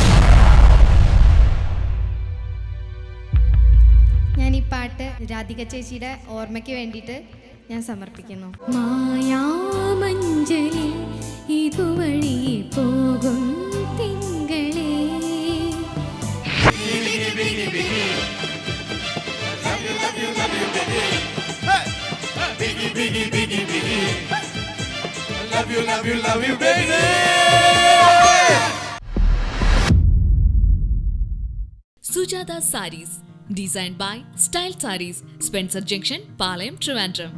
ഞാൻ ഈ പാട്ട് രാധിക ചേച്ചിയുടെ ഓർമ്മയ്ക്ക് വേണ്ടിയിട്ട് ഞാൻ സമർപ്പിക്കുന്നു. മായാമഞ്ജലി ഇതുവഴി പോകും തിങ്കളേ. Sujata Sarees, designed by Style Sarees, Spencer Junction, Palayam, Trivandrum.